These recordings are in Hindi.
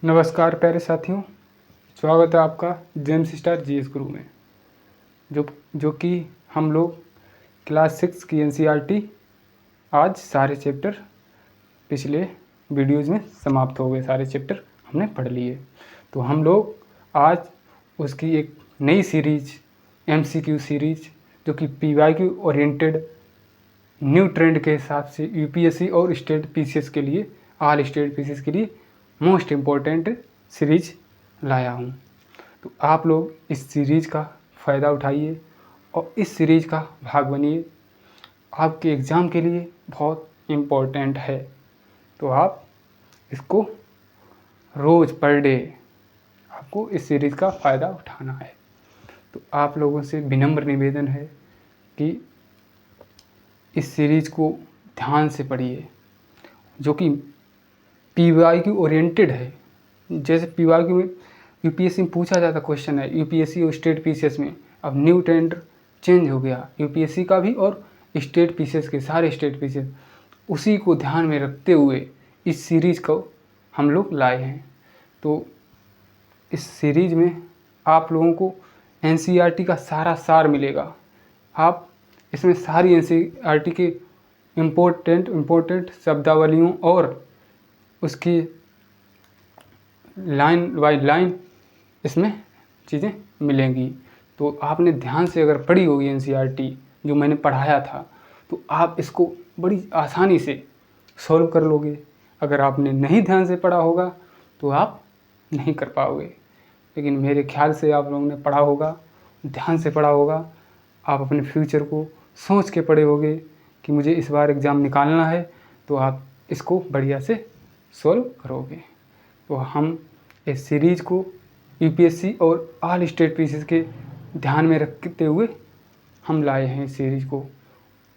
नमस्कार प्यारे साथियों, स्वागत है आपका जेम्स स्टार जीएस गुरु में। जो कि हम लोग क्लास 6 की एनसीईआरटी आज सारे चैप्टर पिछले वीडियोज़ में समाप्त हो गए। सारे चैप्टर हमने पढ़ लिए। तो हम लोग आज उसकी एक नई सीरीज एमसीक्यू सीरीज जो कि पीवाईक्यू ओरिएंटेड न्यू ट्रेंड के हिसाब से यूपीएससी और स्टेट पीसीएस के लिए, ऑल स्टेट पीसीएस के लिए मोस्ट इम्पोर्टेंट सीरीज लाया हूँ। तो आप लोग इस सीरीज़ का फ़ायदा उठाइए और इस सीरीज़ का भाग बनिए। आपके एग्ज़ाम के लिए बहुत इम्पोर्टेंट है। तो आप इसको रोज़ पर डे आपको इस सीरीज़ का फ़ायदा उठाना है। तो आप लोगों से विनम्र निवेदन है कि इस सीरीज़ को ध्यान से पढ़िए, जो कि पीवाईक्यू ओरिएंटेड है। जैसे पीवाईक्यू में यूपीएससी में पूछा जाता क्वेश्चन है, यूपीएससी और स्टेट पीसीएस में अब न्यू ट्रेंड चेंज हो गया, यूपीएससी का भी और स्टेट पीसीएस के, सारे स्टेट पीसीएस। उसी को ध्यान में रखते हुए इस सीरीज़ को हम लोग लाए हैं। तो इस सीरीज़ में आप लोगों को एनसीईआरटी का सारा सार मिलेगा। आप इसमें सारी एनसीईआरटी के इम्पोर्टेंट शब्दावलियों और उसकी लाइन बाय लाइन इसमें चीज़ें मिलेंगी। तो आपने ध्यान से अगर पढ़ी होगी एनसीईआरटी जो मैंने पढ़ाया था, तो आप इसको बड़ी आसानी से सॉल्व कर लोगे। अगर आपने नहीं ध्यान से पढ़ा होगा तो आप नहीं कर पाओगे। लेकिन मेरे ख्याल से आप लोगों ने पढ़ा होगा, ध्यान से पढ़ा होगा। आप अपने फ्यूचर को सोच के पढ़े होगे कि मुझे इस बार एग्ज़ाम निकालना है, तो आप इसको बढ़िया से सॉल्व करोगे। तो हम इस सीरीज़ को यूपीएससी और ऑल स्टेट पीसीएस के ध्यान में रखते हुए हम लाए हैं इस सीरीज़ को।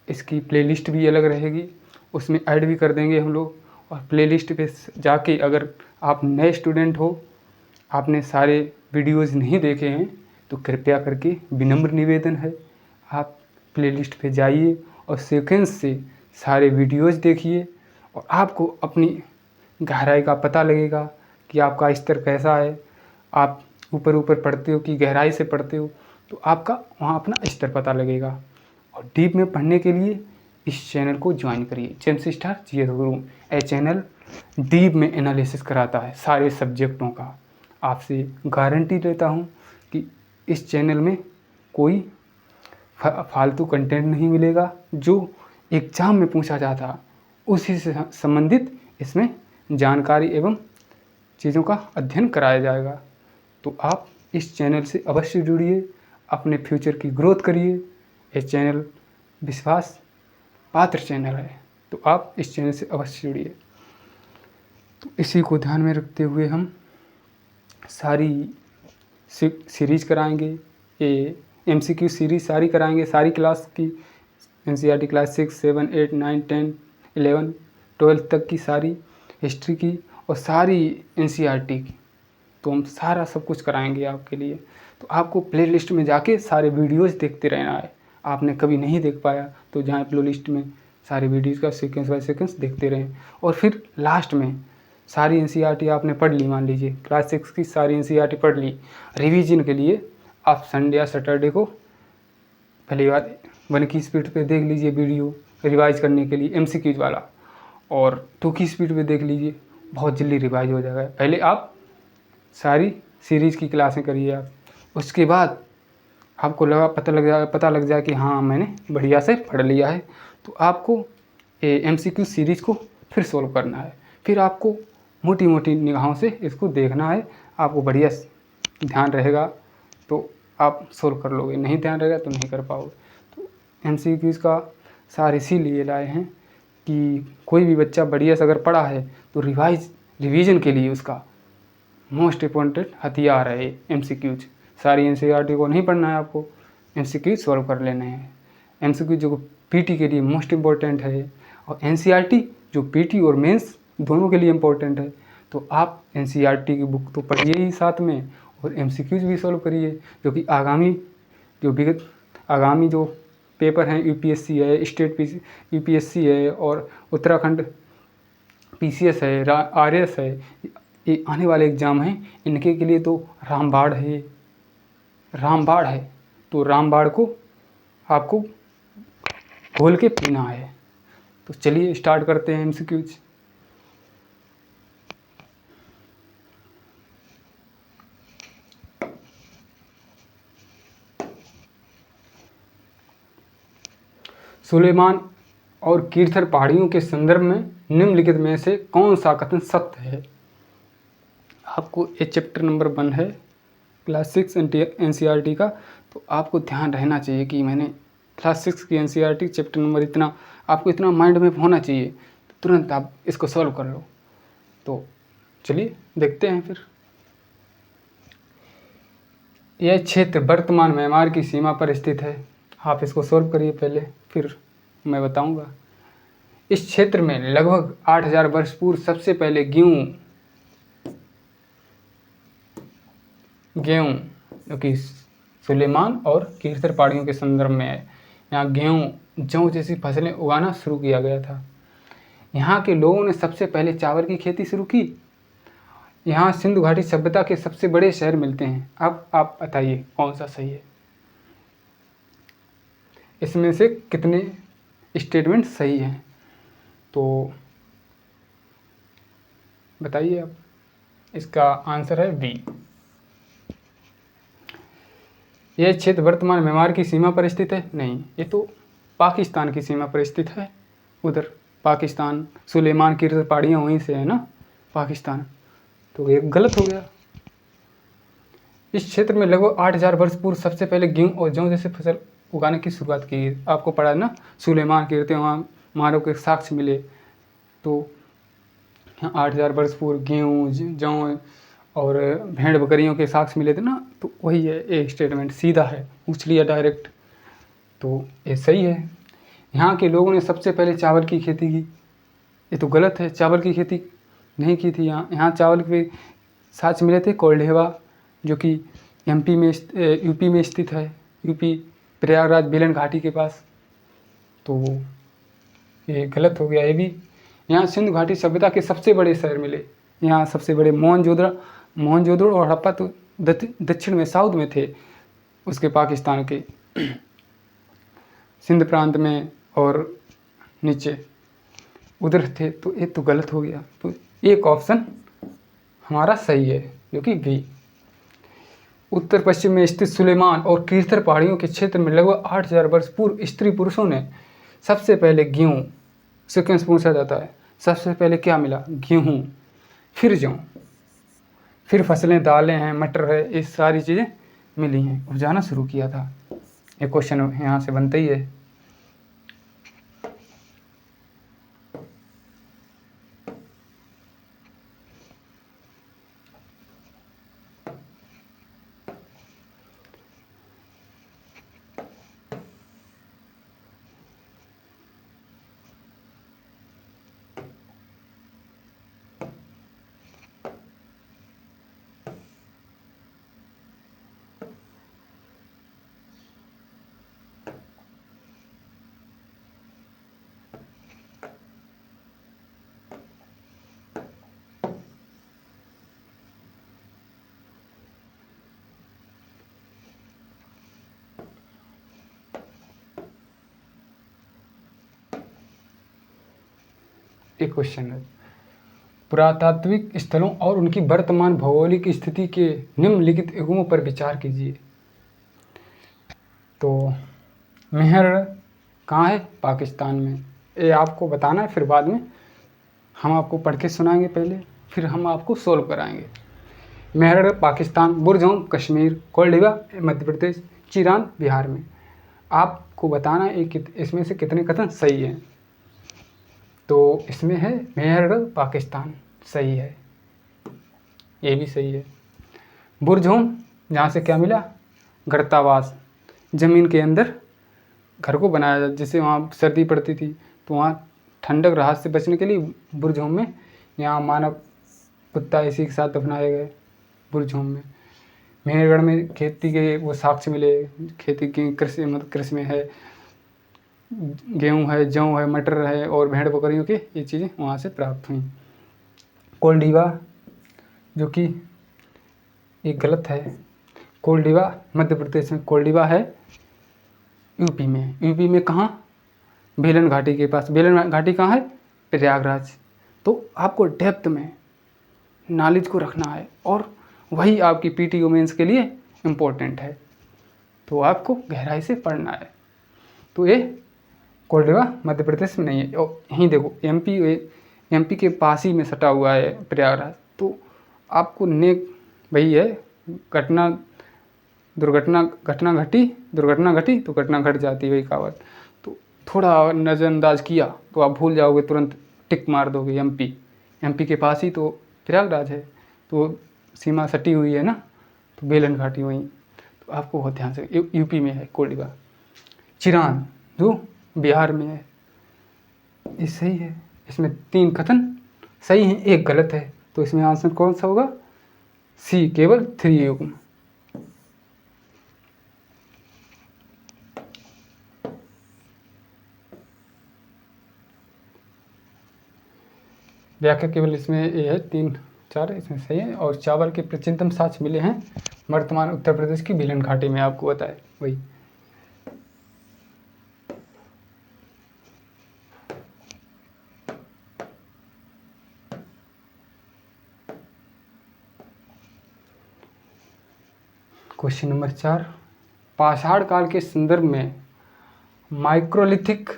इसकी प्लेलिस्ट भी अलग रहेगी, उसमें ऐड भी कर देंगे हम लोग। और प्लेलिस्ट पे जाके अगर आप नए स्टूडेंट हो, आपने सारे वीडियोज़ नहीं देखे हैं, तो कृपया करके विनम्र निवेदन है, आप प्लेलिस्ट पे जाइए और सीक्वेंस से सारे वीडियोज़ देखिए और आपको अपनी गहराई का पता लगेगा कि आपका स्तर कैसा है। आप ऊपर ऊपर पढ़ते हो कि गहराई से पढ़ते हो, तो आपका वहाँ अपना स्तर पता लगेगा। और डीप में पढ़ने के लिए इस चैनल को ज्वाइन करिए, जेम्स स्टार जीएस गुरु। यह चैनल डीप में एनालिसिस कराता है सारे सब्जेक्टों का। आपसे गारंटी देता हूँ कि इस चैनल में कोई फालतू कंटेंट नहीं मिलेगा। जो एग्ज़ाम में पूछा जाता उसी से संबंधित इसमें जानकारी एवं चीज़ों का अध्ययन कराया जाएगा। तो आप इस चैनल से अवश्य जुड़िए, अपने फ्यूचर की ग्रोथ करिए। ये चैनल विश्वास पात्र चैनल है, तो आप इस चैनल से अवश्य जुड़िए। तो इसी को ध्यान में रखते हुए हम सारी सीरीज कराएंगे। ये एमसीक्यू सीरीज सारी कराएंगे, सारी क्लास की एनसीईआरटी क्लास 6, 7, 8, 9, 10, 11, 12 तक की सारी हिस्ट्री की और सारी एनसीईआरटी की। तो हम सारा सब कुछ कराएंगे आपके लिए। तो आपको प्लेलिस्ट में जाके सारे वीडियोज़ देखते रहना है। आपने कभी नहीं देख पाया तो जहाँ प्लेलिस्ट में सारे वीडियोज़ का सीक्वेंस बाय सीक्वेंस देखते रहें। और फिर लास्ट में सारी एनसीईआरटी आपने पढ़ ली, मान लीजिए क्लास 6 की सारी एनसीईआरटी पढ़ ली, रिवीजन के लिए आप संडे या सैटरडे को पहली बार 1 की स्पीड पे देख लीजिए वीडियो रिवाइज करने के लिए एमसीक्यूज वाला, और 2 की स्पीड पे देख लीजिए, बहुत जल्दी रिवाइज हो जाएगा। पहले आप सारी सीरीज़ की क्लासें करिए आप, उसके बाद आपको पता लग जाए कि हाँ मैंने बढ़िया से पढ़ लिया है, तो आपको एमसीक्यू सीरीज़ को फिर सॉल्व करना है। फिर आपको मोटी मोटी निगाहों से इसको देखना है। आपको बढ़िया ध्यान रहेगा तो आप सॉल्व कर लोगे, नहीं ध्यान रहेगा तो नहीं कर पाओगे। तो एमसीक्यूज़ का सार इसीलिए लाए हैं कि कोई भी बच्चा बढ़िया से अगर पढ़ा है तो रिवीजन के लिए उसका मोस्ट इम्पोर्टेंट हथियार है एमसीक्यूज। सारी एनसीईआरटी को नहीं पढ़ना है, आपको एमसीक्यूज सॉल्व कर लेने हैं। एमसीक्यू जो पीटी के लिए मोस्ट इम्पोर्टेंट है, और एनसीईआरटी जो पीटी और मेंस दोनों के लिए इम्पोर्टेंट है। तो आप एनसीईआरटी की बुक तो पढ़िए ही साथ में, और एमसीक्यूज भी सॉल्व करिए, जो कि आगामी जो पेपर हैं, यूपीएससी है, स्टेट यूपीएससी है, और उत्तराखंड पीसीएस है, आरएस है, ये आने वाले एग्ज़ाम हैं इनके के लिए तो रामबाण है, रामबाण है। तो रामबाण को आपको घोल के पीना है। तो चलिए स्टार्ट करते हैं एमसीक्यूज। सुलेमान और कीर्थर पहाड़ियों के संदर्भ में निम्नलिखित में से कौन सा कथन सत्य है? आपको ये चैप्टर नंबर 1 है क्लास 6 एनसीईआरटी का। तो आपको ध्यान रहना चाहिए कि मैंने क्लास 6 की एनसीईआरटी चैप्टर नंबर इतना आपको इतना माइंड में होना चाहिए, तो तुरंत आप इसको सॉल्व कर लो। तो चलिए देखते हैं फिर। यह क्षेत्र वर्तमान म्यांमार की सीमा पर स्थित है। आप इसको सॉल्व करिए पहले, फिर मैं बताऊंगा। इस क्षेत्र में लगभग 8000 वर्ष पूर्व सबसे पहले गेहूँ जो कि सुलेमान और कीर्थर पहाड़ियों के संदर्भ में है, यहाँ गेहूँ जौ जैसी फसलें उगाना शुरू किया गया था। यहाँ के लोगों ने सबसे पहले चावल की खेती शुरू की। यहाँ सिंधु घाटी सभ्यता के सबसे बड़े शहर मिलते हैं। अब आप बताइए कौन सा सही है, इसमें से कितने स्टेटमेंट सही हैं? तो बताइए आप। इसका आंसर है बी। यह क्षेत्र वर्तमान म्यांमार की सीमा पर स्थित है? नहीं, ये तो पाकिस्तान की सीमा पर स्थित है। उधर पाकिस्तान, सुलेमान की पहाड़ियाँ वहीं से है ना, पाकिस्तान। तो ये गलत हो गया। इस क्षेत्र में लगभग 8000 वर्ष पूर्व सबसे पहले गेहूँ और जौ जैसे फसल उगाने की शुरुआत की गई। आपको पढ़ा है ना, सुलेमान कीर्ति वहाँ मानव के साक्ष्य मिले। तो 8000 वर्ष पूर्व गेहूँ जौ और भेड़ बकरियों के साक्ष्य मिले थे ना, तो वही है। एक स्टेटमेंट सीधा है, पूछ लिया डायरेक्ट, तो ये सही है। यहाँ के लोगों ने सबसे पहले चावल की खेती की, ये तो गलत है। चावल की खेती नहीं की थी यहाँ चावल के साक्ष्य मिले थे कोल्डेवा, जो कि यूपी में स्थित है, यूपी प्रयागराज बेलन घाटी के पास। तो ये गलत हो गया ये भी। यहाँ सिंधु घाटी सभ्यता के सबसे बड़े शहर मिले। यहाँ सबसे बड़े मोहनजोदड़ो और हड़प्पा तो दक्षिण में, साउथ में थे, उसके पाकिस्तान के सिंध प्रांत में और नीचे उधर थे। तो ये तो गलत हो गया। तो एक ऑप्शन हमारा सही है, जो कि बी। उत्तर पश्चिम में स्थित सुलेमान और कीर्थर पहाड़ियों के क्षेत्र में लगभग 8000 वर्ष पूर्व स्त्री पुरुषों ने सबसे पहले गेहूँ, सीक्वेंस पूछा जाता है, सबसे पहले क्या मिला? गेहूँ, फिर जौ, फिर फसलें, दालें हैं, मटर है, ये सारी चीज़ें मिली हैं, उपजाना शुरू किया था। ये क्वेश्चन यहाँ से बनता ही है। एक क्वेश्चन है, पुरातात्विक स्थलों और उनकी वर्तमान भौगोलिक स्थिति के निम्नलिखित युगों पर विचार कीजिए। तो मेहर कहाँ है? पाकिस्तान में। ये आपको बताना है, फिर बाद में हम आपको पढ़ के सुनाएंगे पहले, फिर हम आपको सोल्व कराएंगे। मेहर पाकिस्तान, बुरजौम कश्मीर, कोल्डिवा मध्य प्रदेश, चिरान बिहार में। आपको बताना है इसमें से कितने कथन सही हैं। तो इसमें है मेहरगढ़ पाकिस्तान, सही है, ये भी सही है। बुरजौम, जहाँ से क्या मिला? गर्तावास, ज़मीन के अंदर घर को बनाया जाता, जिससे वहाँ सर्दी पड़ती थी, तो वहाँ ठंडक राहत से बचने के लिए बुरजौम में यहाँ मानव कुत्ता इसी के साथ दफनाए गए बुरजौम में। मेहरगढ़ में खेती के वो साक्ष्य मिले, खेती की कृषि, मतलब कृषि में है, गेहूँ है, जौ है, मटर है और भेड़ बकरियों की ये चीज़ें वहाँ से प्राप्त हुई। कोल्डिवा जो कि ये गलत है। कोल्डिवा मध्य प्रदेश में, कोल्डिवा है यूपी में। यूपी में कहाँ? बेलन घाटी के पास। बेलन घाटी कहाँ है? प्रयागराज। तो आपको डेप्थ में नॉलेज को रखना है और वही आपकी पीटी वुमेंस के लिए इम्पोर्टेंट है, तो आपको गहराई से पढ़ना है। तो ये कोल्डिवा मध्य प्रदेश में नहीं है, और यहीं देखो एमपी के पास ही में सटा हुआ है प्रयागराज। तो आपको नेक वही है, दुर्घटना घटी तो घटना घट जाती है, वही कहावत। तो थोड़ा नज़रअंदाज किया तो आप भूल जाओगे, तुरंत टिक मार दोगे। एमपी के पास ही तो प्रयागराज है, तो सीमा सटी हुई है ना, तो बेलन घाटी वहीं। तो आपको बहुत ध्यान से, यूपी में है कोल्डिवा। चिरान जो बिहार में है, ये सही है। इसमें 3 कथन सही हैं, 1 गलत है। तो इसमें आंसर कौन सा होगा? सी, केवल 3 युग्म। व्याख्या केवल इसमें ये है 3 4 इसमें सही है। और चावल के प्राचीनतम साक्ष्य मिले हैं वर्तमान उत्तर प्रदेश की बेलन घाटी में, आपको बताया वही। क्वेश्चन नंबर 4, पाषाण काल के संदर्भ में माइक्रोलिथिक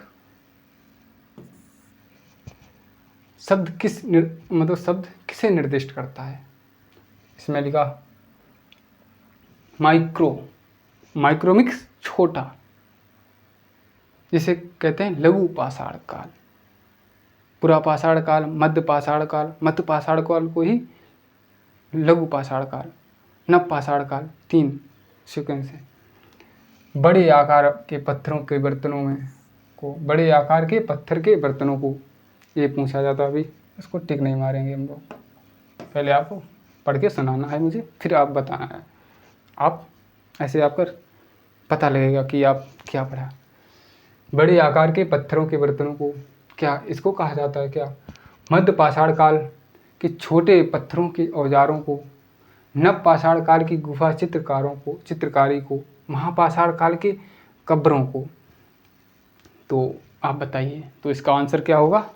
शब्द शब्द किसे निर्दिष्ट करता है? इसमें लिखा माइक्रोमिक्स छोटा, जिसे कहते हैं लघु पाषाण काल। पुरा पाषाण काल, मध्य पाषाण काल को ही लघु पाषाण काल, नव पाषाण काल, 3 सीक्वेंस है। बड़े आकार के पत्थरों के बड़े आकार के पत्थर के बर्तनों को ये पूछा जाता है। अभी इसको टिक नहीं मारेंगे हम लोग, पहले आपको पढ़ के सुनाना है मुझे, फिर आप बताना है। आप ऐसे आपका पता लगेगा कि आप क्या पढ़ा। बड़े आकार के पत्थरों के बर्तनों को क्या इसको कहा जाता है? क्या मध्य पाषाण काल के छोटे पत्थरों के औजारों को, नव पाषाण काल की गुफा चित्रकारी को, महापाषाण काल के कब्रों को। तो आप बताइए, तो इसका आंसर क्या होगा?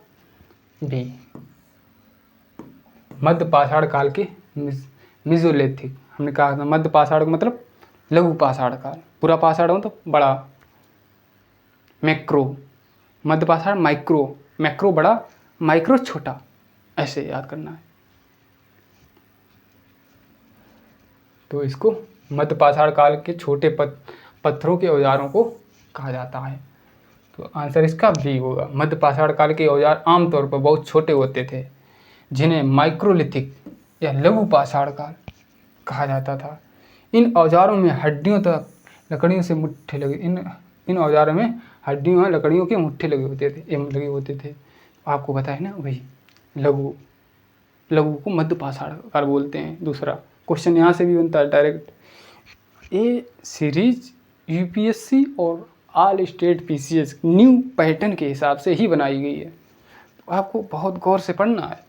बी, मध्य पाषाण काल के मेसोलिथिक। हमने कहा था मध्य पाषाण का मतलब लघु पाषाण काल, पूरा पाषाण हो तो बड़ा, मैक्रो, मध्य पाषाण मैक्रो बड़ा, माइक्रो छोटा, ऐसे याद करना है। तो इसको मध्य पाषाण काल के छोटे पत्थरों के औजारों को कहा जाता है। तो आंसर इसका बी होगा। मध्य पाषाण काल के औजार आमतौर पर बहुत छोटे होते थे, जिन्हें माइक्रोलिथिक या लघु पाषाण काल कहा जाता था। इन औजारों में हड्डियों तक लकड़ियों से मुट्ठे लगे इन औजारों में हड्डियों लकड़ियों के मुट्ठे लगे होते थे। आपको पता है ना, वही लघु को मध्य पाषाण काल बोलते हैं। दूसरा क्वेश्चन यहाँ से भी बनता है डायरेक्ट। ये सीरीज यूपीएससी और all state PCS new pattern के हिसाब से ही बनाई गई है, तो आपको बहुत गौर से पढ़ना है।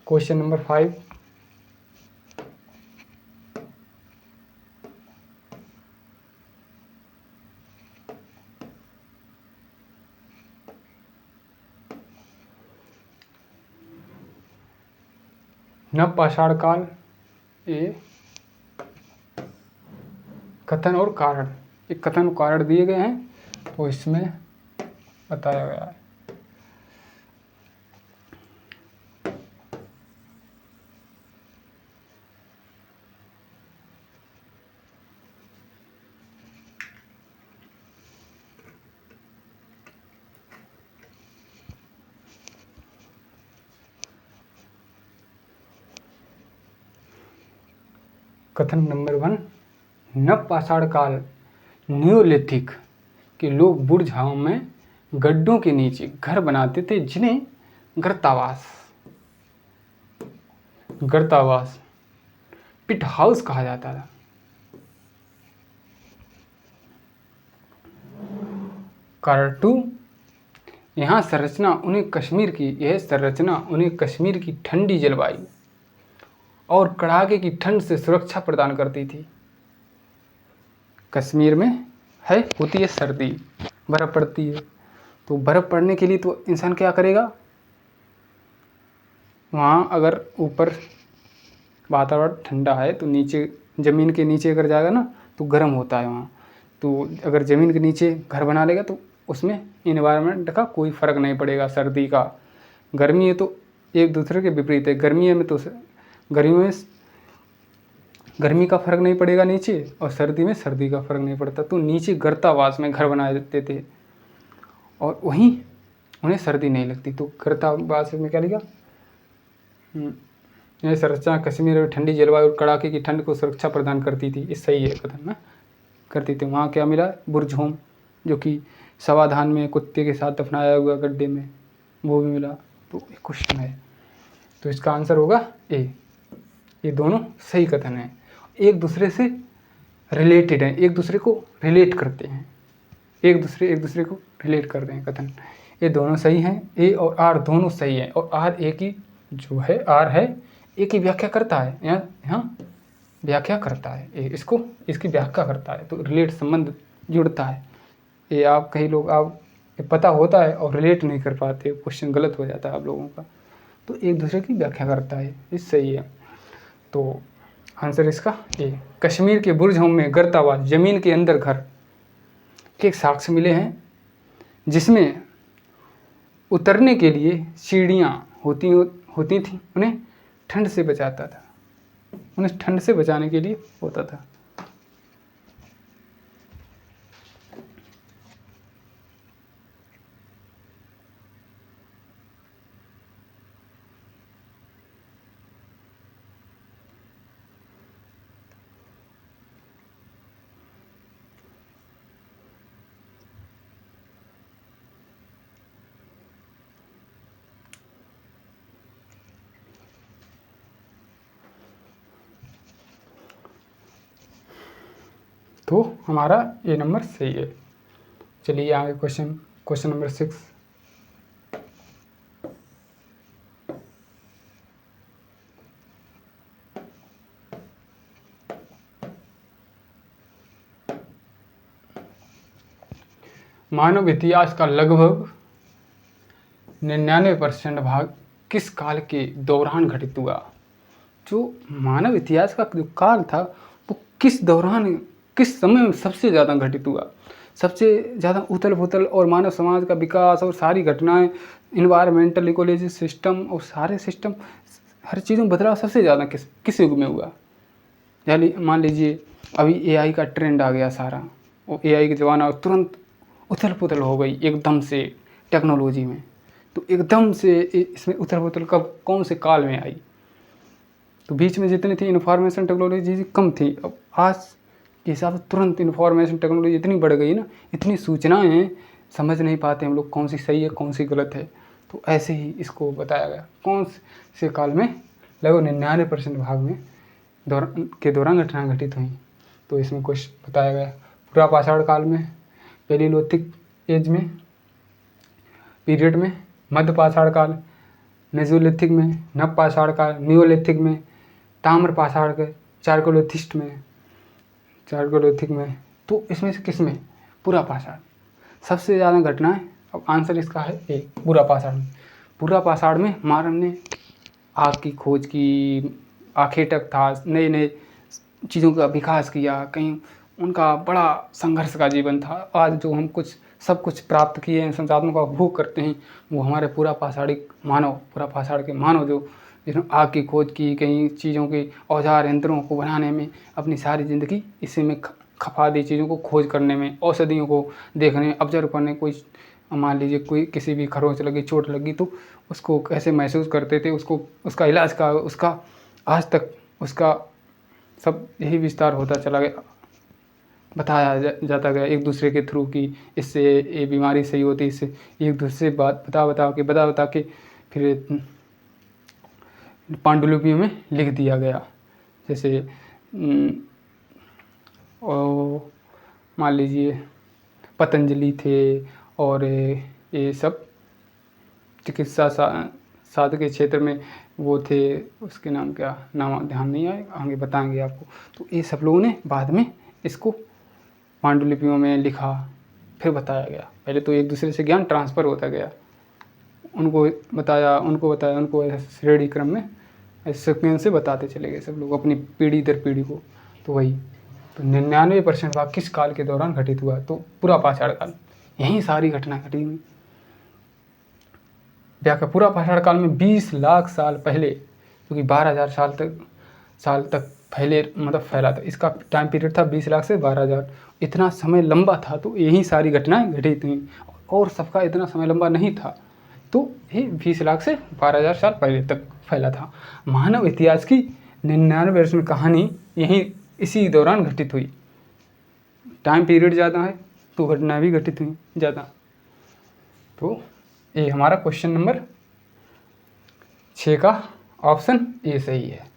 क्वेश्चन नंबर 5, नव पाषाण काल, ये कथन और कारण, एक कथन और कारण दिए गए हैं, तो इसमें बताया गया है। कथन नंबर 1, नव पाषाण काल न्यूलिथिक के लोग बुर्जाओं में गड्ढों के नीचे घर बनाते थे, जिन्हें गर्तावास पिट हाउस कहा जाता था। कार्टू यह संरचना उन्हें कश्मीर की ठंडी जलवायु और कड़ाके की ठंड से सुरक्षा प्रदान करती थी। कश्मीर में होती है सर्दी, बर्फ़ पड़ती है, तो बर्फ़ पड़ने के लिए तो इंसान क्या करेगा, वहाँ अगर ऊपर वातावरण ठंडा है तो नीचे ज़मीन के नीचे अगर जाएगा ना तो गर्म होता है वहाँ। तो अगर ज़मीन के नीचे घर बना लेगा तो उसमें इन्वायरमेंट का कोई फ़र्क नहीं पड़ेगा। सर्दी का, गर्मी है तो एक दूसरे के विपरीत है। गर्मी में तो गर्मी में गर्मी का फ़र्क नहीं पड़ेगा नीचे, और सर्दी में सर्दी का फ़र्क नहीं पड़ता। तो नीचे गर्तावास में घर बनाए देते थे और वहीं उन्हें सर्दी नहीं लगती। तो गर्तावास में क्या लिखा, यह संरचना कश्मीर में ठंडी जलवायु और कड़ाके की ठंड को सुरक्षा प्रदान करती थी। ये सही है कथन ना, करती थी। वहाँ क्या मिला, बुर्ज होम, जो कि सवाधान में कुत्ते के साथ दफनाया हुआ गड्ढे में, वो भी मिला। तो एक क्वेश्चन है, तो इसका आंसर होगा ए। ये दोनों सही कथन हैं, एक दूसरे से रिलेटेड हैं, एक दूसरे को रिलेट करते हैं, एक दूसरे को रिलेट करते हैं कथन। ये दोनों सही हैं, ए और आर दोनों सही हैं। और आर ए की जो है, आर है ए की व्याख्या करता है, यहाँ व्याख्या करता है, ए इसको इसकी व्याख्या करता है। तो रिलेट संबंध जुड़ता है। ये आप कई लोग आप पता होता है और रिलेट नहीं कर पाते, क्वेश्चन गलत हो जाता है आप लोगों का। तो एक दूसरे की व्याख्या करता है, ये सही है। तो आंसर इसका ए। कश्मीर के बुर्ज होम में गर्तावास, ज़मीन के अंदर घर के साक्ष्य मिले हैं, जिसमें उतरने के लिए सीढ़ियाँ होती थी। उन्हें ठंड से बचाता था, उन्हें ठंड से बचाने के लिए होता था। तो हमारा ए नंबर सही है। चलिए आगे क्वेश्चन नंबर 6। मानव इतिहास का लगभग 99% भाग किस काल के दौरान घटित हुआ। जो मानव इतिहास का जो काल था वो किस दौरान, किस समय में सबसे ज़्यादा घटित हुआ, सबसे ज़्यादा उथल पुथल और मानव समाज का विकास और सारी घटनाएं, इन्वायरमेंटल इकोलॉजी सिस्टम और सारे सिस्टम, हर चीज़ों में बदलाव सबसे ज़्यादा किस युग में हुआ। यानी मान लीजिए अभी एआई का ट्रेंड आ गया सारा, और एआई के ज़माना तुरंत उथल पुथल हो गई एकदम से टेक्नोलॉजी में। तो एकदम से इसमें उथल पुथल कब, कौन से काल में आई। तो बीच में जितनी थी इन्फॉर्मेशन टेक्नोलॉजी कम थी, अब आज के हिसाब से तुरंत इन्फॉर्मेशन टेक्नोलॉजी इतनी बढ़ गई ना, इतनी सूचनाएं हैं, समझ नहीं पाते हम लोग कौन सी सही है कौन सी गलत है। तो ऐसे ही इसको बताया गया कौन से काल में लगभग 99% भाग में दौरान घटनाएं घटित हुई। तो इसमें कुछ बताया गया, पूरा पाषाण काल में, पेलियोलिथिक एज में पीरियड में, मध्य पाषाण काल, मेसोलिथिक में, नव पाषाण काल, नियोलिथिक में, ताम्र पाषाण के, चारकोलिथिक में। तो इसमें से किस में, पूरा पाषाण सबसे ज़्यादा घटनाएं। अब आंसर इसका है ए, पूरा पाषाण में। पूरा पाषाण में मानव ने आग की खोज की, आखेटक था, नए नए चीज़ों का विकास किया, कहीं उनका बड़ा संघर्ष का जीवन था। आज जो हम सब कुछ प्राप्त किए हैं, संसाधनों का उपभोग करते हैं, वो हमारे पूरा पाषाण के मानव जो जिन्होंने आग की खोज की, कई चीज़ों के औजार यंत्रों को बनाने में अपनी सारी ज़िंदगी इसी में खपा दी, चीज़ों को खोज करने में, औषधियों को देखने में, ऑब्जर्व करने। कोई मान लीजिए कोई किसी भी खरोंच लगी, चोट लगी, तो उसको कैसे महसूस करते थे, उसका इलाज का, उसका आज तक उसका सब यही विस्तार होता चला गया, बताया जाता गया एक दूसरे के थ्रू कि इससे ये बीमारी सही होती है, इससे एक दूसरे बात बता के फिर पांडुलिपियों में लिख दिया गया। जैसे और मान लीजिए पतंजलि थे और ये सब चिकित्सा साधन के क्षेत्र में वो थे, उसके नाम क्या, नाम ध्यान नहीं आए, आगे बताएंगे आपको। तो ये सब लोगों ने बाद में इसको पांडुलिपियों में लिखा, फिर बताया गया। पहले तो एक दूसरे से ज्ञान ट्रांसफ़र होता गया, उनको उनको ऐसे श्रेणी क्रम में सीक्वेंस से बताते चले गए सब लोग अपनी पीढ़ी दर पीढ़ी को। तो वही तो 99% भाग किस काल के दौरान घटित हुआ, तो पूरा पाषाण काल, यही सारी घटना घटी हुई। व्याख्या, पूरा पाषाण काल में 20 लाख साल पहले, क्योंकि 12,000 साल तक पहले मतलब फैला था। इसका टाइम पीरियड था 20 लाख से 12,000, इतना समय लंबा था, तो यही सारी घटनाएं घटित हुई। और सबका इतना समय लंबा नहीं था, तो ये 20 लाख से 12,000 साल पहले तक फैला था। मानव इतिहास की 99% कहानी यही इसी दौरान घटित हुई। टाइम पीरियड ज़्यादा है तो घटनाएं भी घटित हुई ज़्यादा। तो ये हमारा क्वेश्चन नंबर 6 का ऑप्शन ए सही है।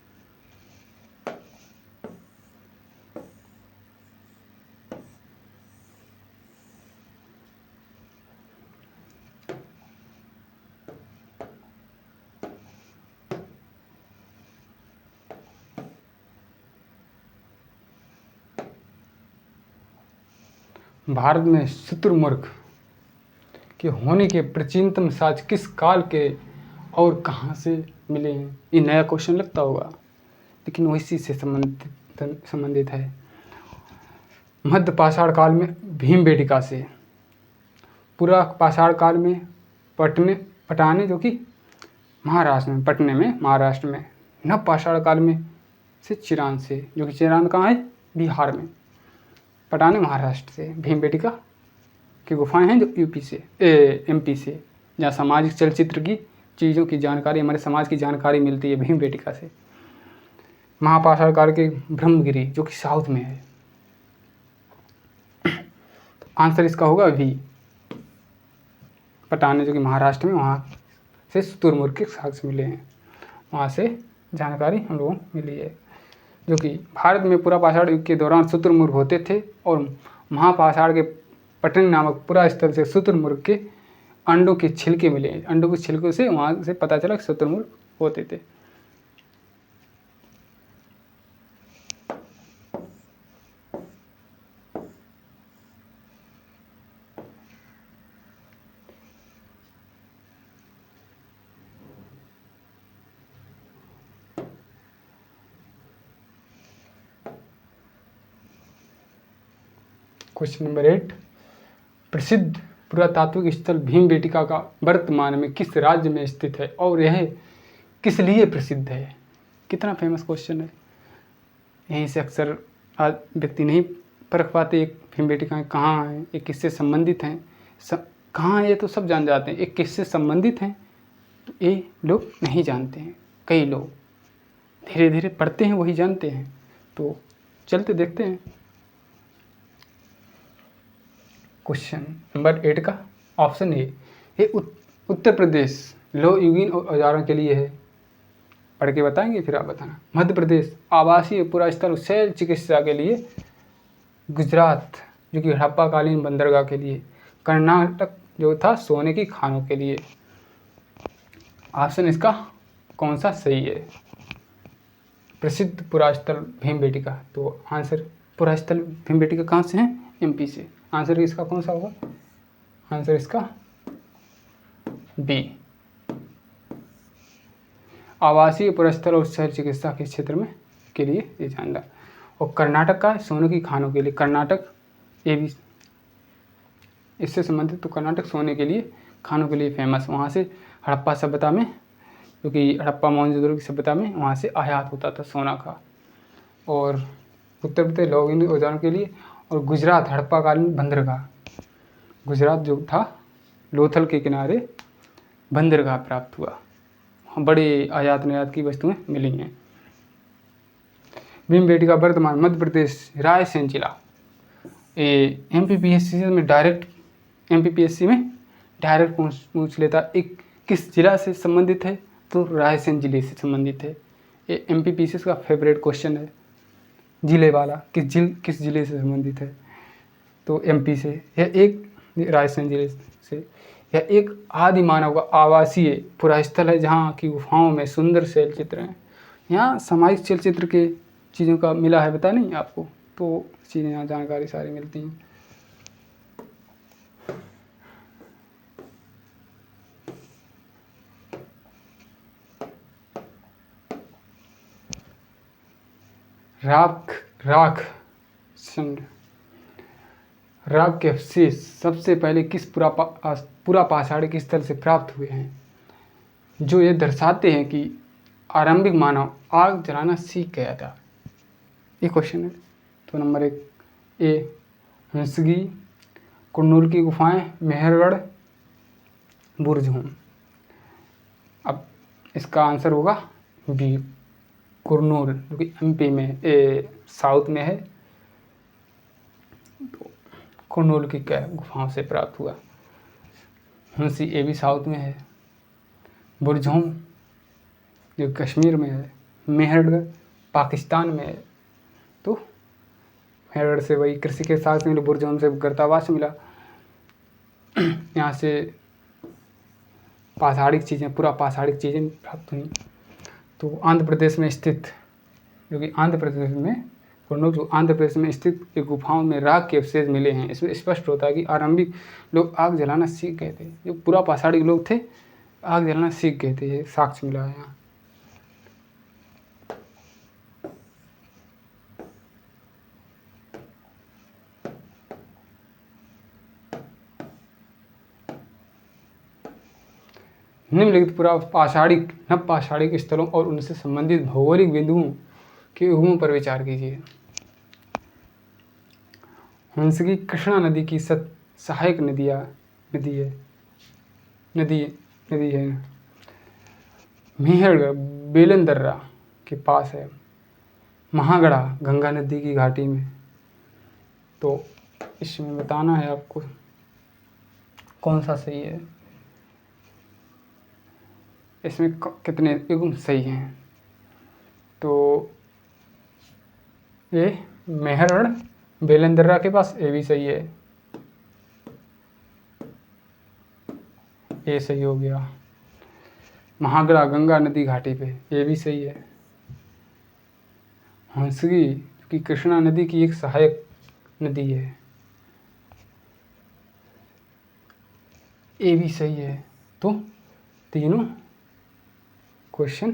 भारत में शुतुरमुर्ग के होने के प्राचीनतम साक्ष्य किस काल के और कहाँ से मिले हैं? ये नया क्वेश्चन लगता होगा, लेकिन वो इसी से संबंधित है। मध्य पाषाण काल में भीमबेटका से, पूरा पाषाण काल में पटाने जो कि महाराष्ट्र में, पटने में महाराष्ट्र में, नव पाषाण काल में से चिरान से, जो कि चिरान कहाँ है, बिहार में, पटाने महाराष्ट्र से, भीमबेटका की गुफाएं हैं जो यूपी से एमपी से, जहाँ सामाजिक चलचित्र की चीज़ों की जानकारी, हमारे समाज की जानकारी मिलती है भीमबेटका से। महापाषाण काल के ब्रह्मगिरी जो कि साउथ में है। तो आंसर इसका होगा वी, पटाने जो कि महाराष्ट्र में, वहाँ से शुतुरमुर्ग के साक्ष्य मिले हैं, वहाँ से जानकारी हम लोगों को मिली है। जो कि भारत में पूरा पाषाण युग के दौरान शुतुरमुर्ग होते थे, और महापाषाण के पटन नामक पूरा स्थल से शुतुरमुर्ग के अंडों के छिलके मिले। अंडों के छिलकों से वहाँ से पता चला कि शुतुरमुर्ग होते थे। क्वेश्चन नंबर 8, प्रसिद्ध पुरातात्विक स्थल भीमबेटका का वर्तमान में किस राज्य में स्थित है और यह किस लिए प्रसिद्ध है? कितना फेमस क्वेश्चन है। यहीं से अक्सर आज व्यक्ति नहीं परख पाते एक भीमबेटका कहाँ है, ये किससे संबंधित हैं, कहाँ है ये तो सब जान जाते हैं, ये किससे संबंधित हैं तो ये लोग नहीं जानते हैं। कई लोग धीरे धीरे पढ़ते हैं वही जानते हैं। तो चलते देखते हैं। क्वेश्चन नंबर 8 का ऑप्शन ए, ये उत्तर प्रदेश लोह युगीन औजारों के लिए है। पढ़ के बताएंगे फिर आप बताना। मध्य प्रदेश आवासीय पूरा स्थल शैल चिकित्सा के लिए, गुजरात जो कि हड़प्पाकालीन बंदरगाह के लिए, कर्नाटक जो था सोने की खानों के लिए। ऑप्शन इसका कौन सा सही है? प्रसिद्ध पुरास्थल भीमबेटका, तो आंसर पुरास्थल भीमबेटका कहाँ से है? एमपी से। आंसर इसका कौन सा होगा? आंसर इसका बी, आवासीय पुरस्थल और शहर चिकित्सा के क्षेत्र में के लिए ये जानना। और कर्नाटक का सोने की खानों के लिए, कर्नाटक ये भी इससे संबंधित। तो कर्नाटक सोने के लिए खानों के लिए फेमस, वहाँ से हड़प्पा सभ्यता में, क्योंकि हड़प्पा मोहनजोदड़ो की सभ्यता में वहाँ से आयात होता था सोना का। और उत्तर प्रदेश लोह युगीन औजारों के लिए, और गुजरात हड़प्पाकालीन बंदरगाह, गुजरात जो था लोथल के किनारे बंदरगाह प्राप्त हुआ, वहाँ बड़े आयात निर्यात की वस्तुएं मिली हैं। भीमबेटका वर्तमान मध्य प्रदेश रायसेन जिला, एमपीपीएससी में डायरेक्ट पूछ लेता एक किस जिला से संबंधित है, तो रायसेन जिले से संबंधित है। ये एमपीपीएससी का फेवरेट क्वेश्चन है, जिले वाला, किस जिले से संबंधित है, तो एमपी से। यह एक राजस्थान जिले से। यह एक आदि मानव का आवासीय पुरास्थल है जहाँ की गुफाओं में सुंदर शैल चित्र हैं। यहाँ सामाजिक चलचित्र के चीज़ों का मिला है, पता नहीं आपको, तो चीज़ें यहाँ जानकारी सारी मिलती हैं। राख संग राग के अवशेष सबसे पहले किस पुरापाषाणिक स्थल से प्राप्त हुए हैं, जो ये दर्शाते हैं कि आरंभिक मानव आग जलाना सीख गया था। ये क्वेश्चन है। तो नंबर 1 ए हंसगी, कुन्नूर की गुफाएं, मेहरगढ़, बुरजहूम। अब इसका आंसर होगा बी कुरनूल, जो कि एमपी में साउथ में है। तो कुरनूल की क्या गुफाओं से प्राप्त हुआ। हंसी ये भी साउथ में है। बुरजहूम जो कश्मीर में है। मेहरगढ़ पाकिस्तान में है। तो मेहरगढ़ से वही कृषि के साथ मिले, बुरजहूम से गर्तावास मिला। यहाँ से पाषाणिक चीज़ें, पूरा पाषाणिक चीज़ें प्राप्त हुई। तो आंध्र प्रदेश में स्थित, जो कि आंध्र प्रदेश में कुरनूल, जो आंध्र प्रदेश में स्थित एक गुफाओं में राख के अवशेष मिले हैं। इसमें स्पष्ट होता है कि आरंभिक लोग आग जलाना सीख गए थे। जो पूरा पाषाणिक लोग थे, आग जलाना सीख गए थे। ये साक्ष्य मिला है यहाँ। निम्नलिखित पूरा पाषाणिक नवपाषाणिक स्थलों और उनसे संबंधित भौगोलिक बिंदुओं के उगमों पर विचार कीजिए। हंसगी कृष्णा नदी की सहायक नदी है। मेहरगढ़ बेलन दर्रा के पास है। महागढ़ा गंगा नदी की घाटी में। तो इसमें बताना है आपको कौन सा सही है। इसमें कितने युग्म सही हैं। तो ये मेहरगढ़ बेलन दर्रा के पास, ये भी सही है। ये सही हो गया। महागढ़ा गंगा नदी घाटी पे, ये भी सही है। हंसगी की कृष्णा नदी की एक सहायक नदी है, ये भी सही है। तो तीनों क्वेश्चन,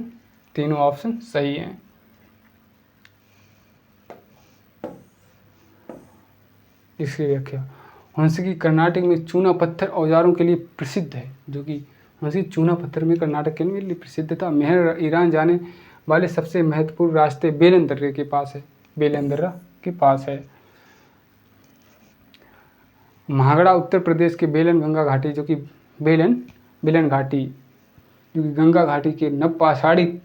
तीनों ऑप्शन सही हैं। इसकी व्याख्या, हंसगी कर्नाटक में चूना पत्थर औजारों के लिए प्रसिद्ध है। जो कि हंसगी चूना पत्थर में कर्नाटक के लिए प्रसिद्ध था। मेहर ईरान जाने वाले सबसे महत्वपूर्ण रास्ते बेलन दर्रे के पास है, बेलन दर्रा के पास है। महागढ़ा उत्तर प्रदेश के बेलन गंगा घाटी, जो कि बेलन घाटी, जो कि गंगा घाटी के नवपाषाणिक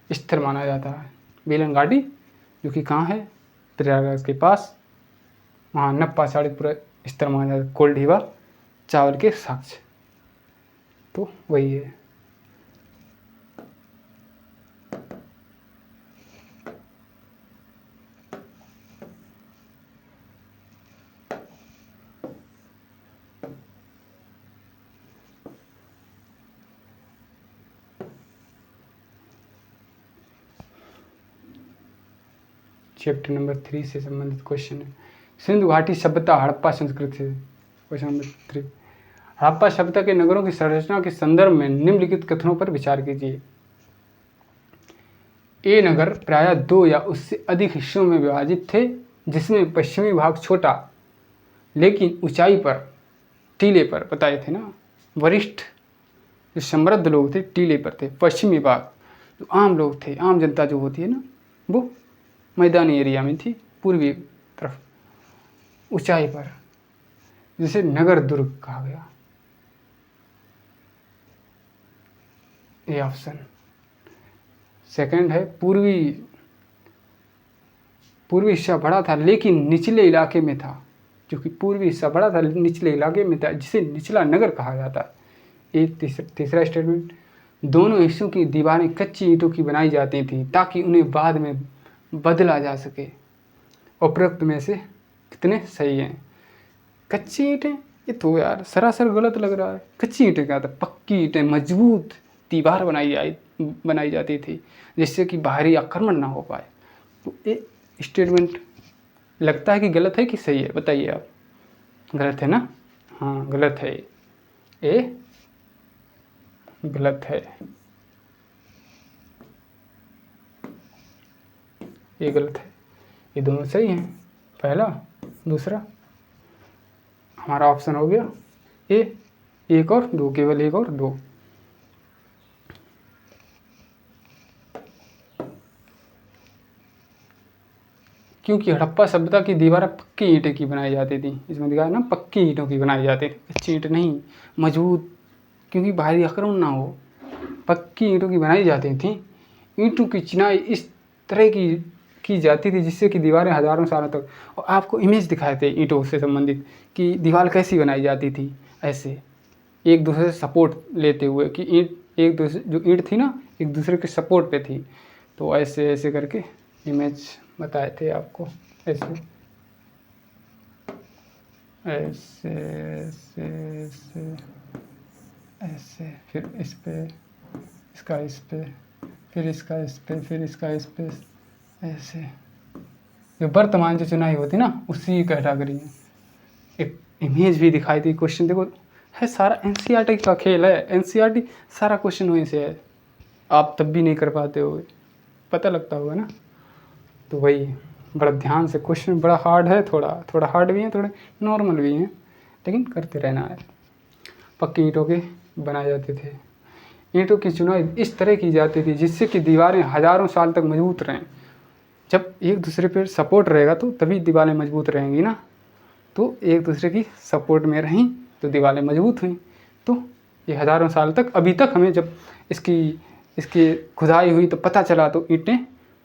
स्थल माना जाता है। बेलन घाटी जो कि कहाँ है, प्रयागराज के पास, वहाँ नवपाषाणिक पूरा स्थल माना जाता है। कोल्ढीवा चावल के साक्ष्य, तो वही है। चैप्टर नंबर 3 से संबंधित क्वेश्चन है। सिंधु घाटी सभ्यता हड़प्पा संस्कृति से। क्वेश्चन नंबर 3, हड़प्पा सभ्यता के नगरों की संरचना के संदर्भ में निम्नलिखित कथनों पर विचार कीजिए। ये नगर प्रायः 2 या उससे अधिक हिस्सों में विभाजित थे, जिसमें पश्चिमी भाग छोटा लेकिन ऊंचाई पर, टीले पर, बताए थे ना, वरिष्ठ जो समृद्ध लोग थे टीले पर थे। पश्चिमी भाग जो आम लोग थे, आम जनता जो होती है ना, वो मैदानी एरिया में थी, पूर्वी तरफ ऊंचाई पर, जिसे नगर दुर्ग कहा गया। ये ऑप्शन सेकंड है। पूर्वी हिस्सा बड़ा था लेकिन निचले इलाके में था, जो कि पूर्वी हिस्सा बड़ा था निचले इलाके में था, जिसे निचला नगर कहा जाता है। एक तीसरा स्टेटमेंट, दोनों हिस्सों की दीवारें कच्ची ईंटों की बनाई जाती थी ताकि उन्हें बाद में बदला जा सके। उपरोक्त में से कितने सही हैं। कच्ची ईंटें ये तो यार सरासर गलत लग रहा है। कच्ची ईंटें क्या था, पक्की ईंटें मजबूत दीवार बनाई जाती थी जिससे कि बाहरी आक्रमण ना हो पाए। तो ये स्टेटमेंट लगता है कि गलत है कि सही है, बताइए आप। गलत है ना? हाँ गलत है, ये गलत है, ये गलत है। ये दोनों सही हैं, पहला दूसरा। हमारा ऑप्शन हो गया ए, 1 और 2, केवल 1 और 2। क्योंकि हड़प्पा सभ्यता की दीवारें पक्की ईंटें की बनाई जाती थी। इसमें दिखाया ना, पक्की ईंटों की बनाई जाती थी, कच्ची ईंट नहीं, मजबूत, क्योंकि बाहरी आक्रमण ना हो, पक्की ईंटों की बनाई जाती थी। ईंटों की चिनाई इस तरह की जाती थी जिससे कि दीवारें हज़ारों सालों तक। और आपको इमेज दिखाए थे ईंटों से संबंधित कि दीवार कैसी बनाई जाती थी, ऐसे एक दूसरे से सपोर्ट लेते हुए कि ईंट एक दूसरे, जो ईंट थी ना, एक दूसरे के सपोर्ट पे थी। तो ऐसे ऐसे करके इमेज बताए थे आपको, ऐसे ऐसे ऐसे ऐसे ऐसे, फिर इस पे, इसका इस पे, फिर इसका इस पे, फिर इसका इस पे, ऐसे। जो वर्तमान जो चुनाई होती ना, उसी कैटेगरी में एक इमेज भी दिखाई थी। क्वेश्चन देखो है, सारा एनसीईआरटी का खेल है, एनसीईआरटी सारा क्वेश्चन वहीं से है। आप तब भी नहीं कर पाते हो, पता लगता होगा ना। तो वही बड़ा ध्यान से, क्वेश्चन बड़ा हार्ड है, थोड़ा हार्ड भी है, थोड़े नॉर्मल भी हैं, लेकिन करते रहना है। पक्की ईंटों के बनाए जाते थे। ईंटों की चुनाई इस तरह की जाती थी जिससे कि दीवारें हज़ारों साल तक मजबूत रहें। जब एक दूसरे पर सपोर्ट रहेगा तो तभी दीवारें मजबूत रहेंगी ना। तो एक दूसरे की सपोर्ट में रहीं तो दीवारें मजबूत हुई। तो ये हज़ारों साल तक, अभी तक हमें जब इसकी खुदाई हुई तो पता चला, तो ईंटें,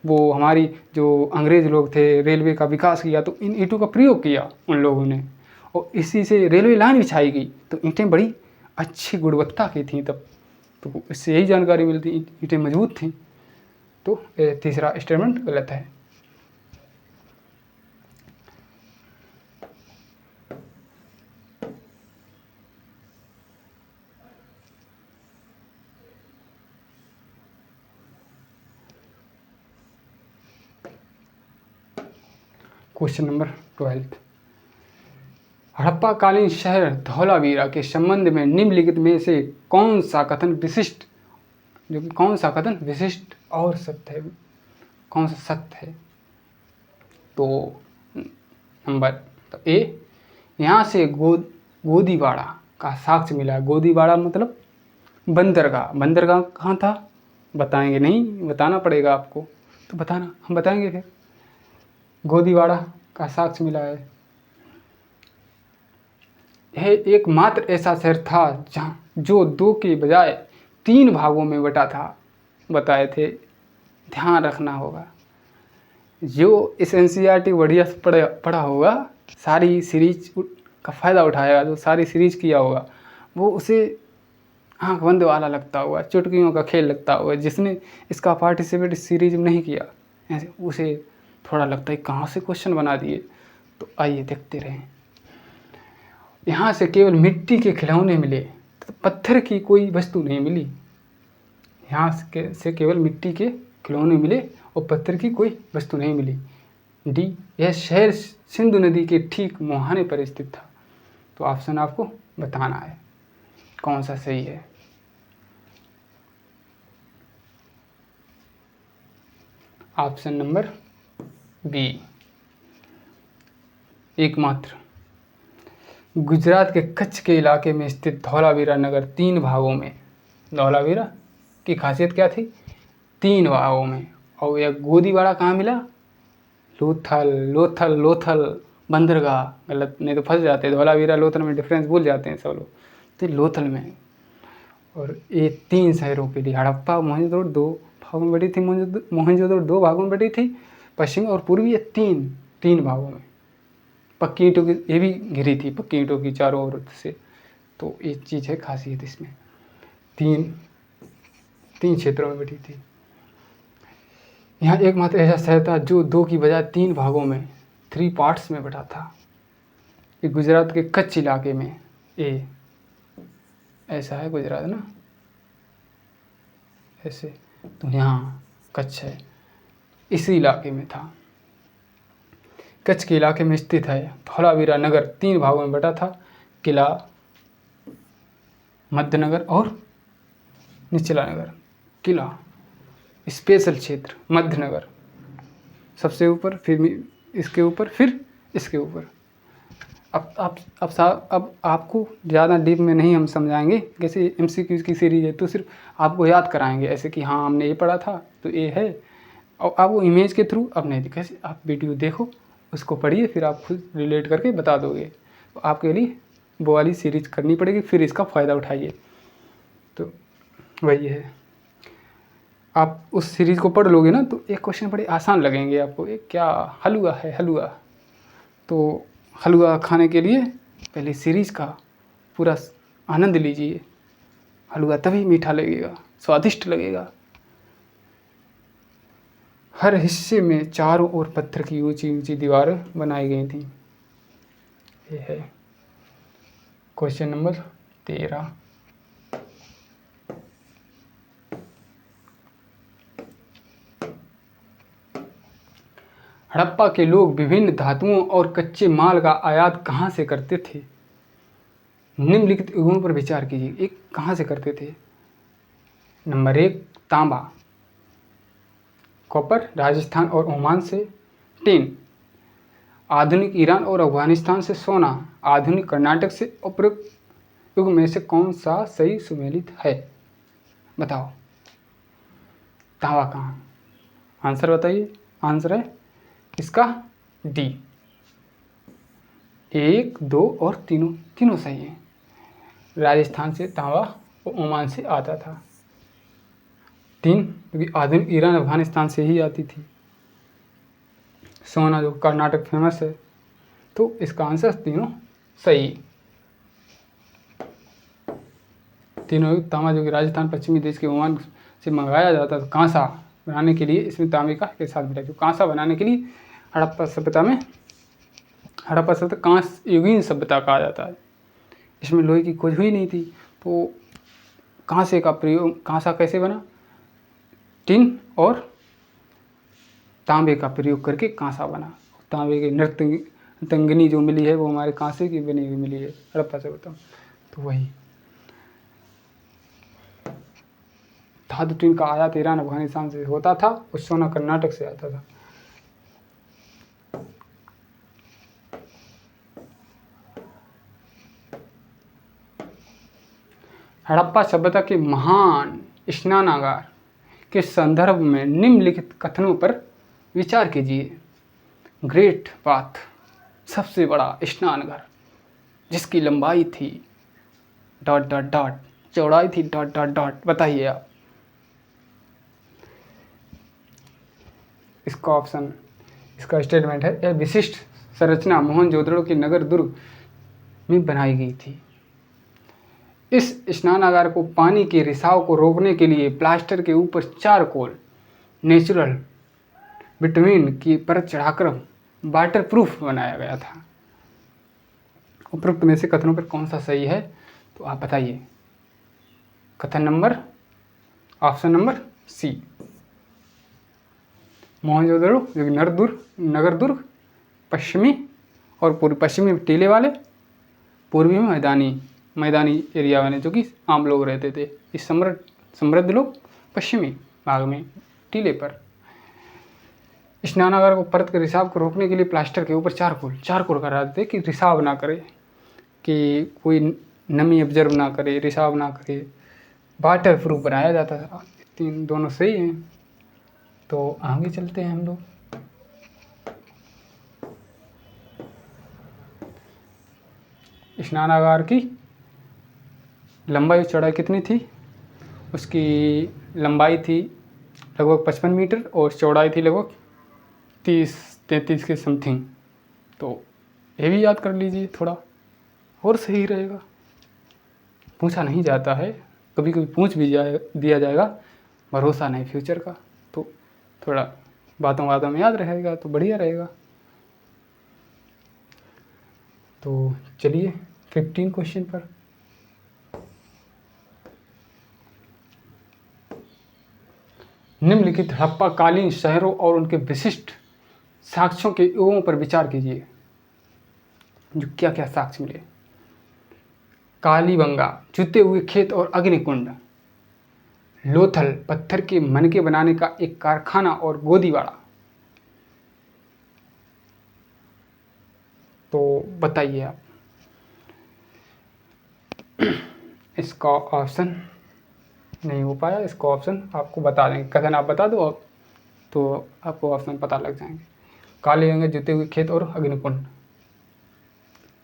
वो हमारी जो अंग्रेज़ लोग थे, रेलवे का विकास किया तो इन ईंटों का प्रयोग किया उन लोगों ने, और इसी से रेलवे लाइन बिछाई गई। तो ईंटें बड़ी अच्छी गुणवत्ता की थी तब। तो इससे यही जानकारी मिलती, ईंटें मजबूत थीं। तो तीसरा स्टेटमेंट गलत है। क्वेश्चन नंबर 12, हड़प्पाकालीन शहर धौलावीरा के संबंध में निम्नलिखित में से कौन सा कथन विशिष्ट, जो कि कौन सा कथन विशिष्ट और सत्य है, कौन सा सत्य है? तो नंबर तो ए, यहाँ से गोदीवाड़ा का साक्ष्य मिला। गोदीवाड़ा मतलब बंदरगाह। बंदरगाह कहाँ था बताएंगे? नहीं, बताना पड़ेगा आपको, तो बताना, हम बताएंगे फिर। गोदीवाड़ा का साक्ष्य मिला है। यह एकमात्र ऐसा शहर था जहाँ जो 2 के बजाय 3 भागों में बटा था, बताए थे। ध्यान रखना होगा, जो इस एनसीईआरटी बढ़िया से पढ़ा होगा, सारी सीरीज का फ़ायदा उठाएगा, जो सारी सीरीज किया होगा, वो उसे आँख बंद वाला लगता होगा, चुटकियों का खेल लगता होगा। जिसने इसका पार्टिसिपेट इस सीरीज में नहीं किया, ऐसे उसे थोड़ा लगता है कहाँ से क्वेश्चन बना दिए। तो आइए देखते रहें। यहाँ से केवल मिट्टी के खिलौने मिले, तो पत्थर की कोई वस्तु नहीं मिली। यहाँ से केवल मिट्टी के खिलौने मिले और पत्थर की कोई वस्तु नहीं मिली। डी, यह शहर सिंधु नदी के ठीक मुहाने पर स्थित था। तो ऑप्शन आपको बताना है कौन सा सही है। ऑप्शन नंबर बी, एकमात्र। गुजरात के कच्छ के इलाके में स्थित धौलावीरा नगर 3 भागों में। धौलावीरा की खासियत क्या थी? 3 भागों में। और यह गोदीवाड़ा कहाँ मिला? लोथल बंदरगाह। गलत, नहीं तो फंस जाते। धौलावीरा लोथल में डिफरेंस भूल जाते हैं सब लोग। तो लोथल में। और ये 3 शहरों के लिए, हड़प्पा मोहनजोदड़ो 2 भागों में बटी थी, मोहनजोदड़ो 2 भागों में बटी थी, पश्चिमी और पूर्वी, ये 3 भागों में। पक्की ईंटों की ये भी घिरी थी, पक्की ईंटों की चारों ओर से। तो एक चीज़ है खासियत इसमें, 3 क्षेत्रों में बटी थी। यहाँ एकमात्र ऐसा शहर था जो 2 की बजाय 3 भागों में, 3 पार्ट्स में बटा था। ये गुजरात के कच्छ इलाके में ए, ऐसा है गुजरात ना, ऐसे, तो यहाँ कच्छ है, इसी इलाके में था। कच्छ के इलाके में स्थित है धौलावीरा नगर 3 भागों में बटा था, किला, मध्यनगर और निचला नगर। किला स्पेशल क्षेत्र मध्यनगर सबसे ऊपर, फिर इसके ऊपर, फिर इसके ऊपर। अब आपको ज़्यादा डीप में नहीं हम समझाएंगे, जैसे MCQ की सीरीज है तो सिर्फ आपको याद कराएंगे ऐसे कि हाँ हमने ये पढ़ा था तो ये है, और आपको इमेज के थ्रू अब नहीं, कैसे आप वीडियो देखो, उसको पढ़िए, फिर आप खुद रिलेट करके बता दोगे। तो आपके लिए वो वाली सीरीज करनी पड़ेगी, फिर इसका फ़ायदा उठाइए। तो वही है, आप उस सीरीज़ को पढ़ लोगे ना तो एक क्वेश्चन बड़े आसान लगेंगे आपको। एक क्या हलवा है, हलवा, तो हलवा खाने के लिए पहले सीरीज़ का पूरा आनंद लीजिए, हलवा तभी मीठा लगेगा, स्वादिष्ट लगेगा। हर हिस्से में चारों ओर पत्थर की ऊंची ऊंची दीवारें बनाई गई थी। ये है क्वेश्चन नंबर 13। हड़प्पा के लोग विभिन्न धातुओं और कच्चे माल का आयात कहाँ से करते थे? निम्नलिखित युगों पर विचार कीजिए। एक कहाँ से करते थे? नंबर 1 तांबा, कॉपर राजस्थान और ओमान से, टिन आधुनिक ईरान और अफगानिस्तान से, सोना आधुनिक कर्नाटक से। उपरोक्त युग में से कौन सा सही सुमेलित है? बताओ, तांबा कहाँ? आंसर बताइए। आंसर है इसका डी, 1, 2 और तीनों सही है। राजस्थान से तांबा और ओमान से आता था। टिन क्योंकि आधुनिक ईरान अफगानिस्तान से ही आती थी। सोना जो कर्नाटक फेमस है। तो इसका आंसर तीनों सही। तीनों तांबा जो कि राजस्थान पश्चिमी देश के ओमान से मंगाया जाता था कांसा बनाने के लिए, इसमें तांबे का के साथ मिला। जो कांसा बनाने के लिए हड़प्पा सभ्यता में, हड़प्पा सभ्यता कांस युगीन सभ्यता कहा जाता है। इसमें लोहे की खोज हुई नहीं थी, तो कांसे का प्रयोग, कांसा कैसे बना? टिन और तांबे का प्रयोग करके कांसा बना। तांबे की नर्तंगिनी जो मिली है वो हमारे कांसे की बनी हुई मिली है हड़प्पा सभ्यता। तो वही धातु टिन का आयात ईरान अफगानिस्तान से होता था और सोना कर्नाटक से आता था। हड़प्पा सभ्यता के महान स्नानागार के संदर्भ में निम्नलिखित कथनों पर विचार कीजिए। ग्रेट बाथ, सबसे बड़ा स्नानघर, जिसकी लंबाई थी ... चौड़ाई थी ... बताइए आप। इसका ऑप्शन, इसका स्टेटमेंट है, यह विशिष्ट संरचना मोहनजोदड़ो के नगर दुर्ग में बनाई गई थी। इस स्नानागार को पानी के रिसाव को रोकने के लिए प्लास्टर के ऊपर चारकोल नेचुरल विटामिन की परत चढ़ाकर वाटर प्रूफ बनाया गया था। उपरोक्त में से कथनों पर कौन सा सही है? तो आप बताइए। कथन number, option number C, Mohenjodaro जो नगर दुर्ग पश्चिमी और पूर्व पश्चिमी में टीले वाले, पूर्वी में मैदानी एरिया वाले जो कि आम लोग रहते थे। इस समृद्ध लोग पश्चिमी भाग में टीले पर। स्नानागार को परत के रिसाव को रोकने के लिए प्लास्टर के ऊपर चारकोल करा देते कि रिसाव ना करे, कि कोई नमी ऑब्जर्व ना करे, रिसाव ना करे, वाटर प्रूफ बनाया जाता था। दोनों सही हैं। तो आगे चलते हैं हम लोग। स्नानागार की लंबाई और चौड़ाई कितनी थी? उसकी लंबाई थी लगभग 55 मीटर और चौड़ाई थी लगभग 30-33 के समथिंग। तो ये भी याद कर लीजिए, थोड़ा और सही रहेगा। पूछा नहीं जाता है, कभी कभी पूछ भी दिया जाएगा, भरोसा नहीं फ्यूचर का। तो थोड़ा बातों में याद रहेगा तो बढ़िया रहेगा। तो चलिए 15 क्वेश्चन पर। निम्नलिखित हड़प्पा कालीन शहरों और उनके विशिष्ट साक्ष्यों के युगों पर विचार कीजिए। जो क्या क्या साक्ष्य मिले। कालीबंगा, जुते हुए खेत और अग्निकुंड। लोथल, पत्थर के मनके बनाने का एक कारखाना और गोदीवाड़ा। तो बताइए आप। इसका ऑप्शन नहीं हो पाया, इसका ऑप्शन आपको बता देंगे। कथन आप बता दो तो आपको ऑप्शन पता लग जाएंगे। कालीबंगा, जुते हुए खेत और अग्निकुंड,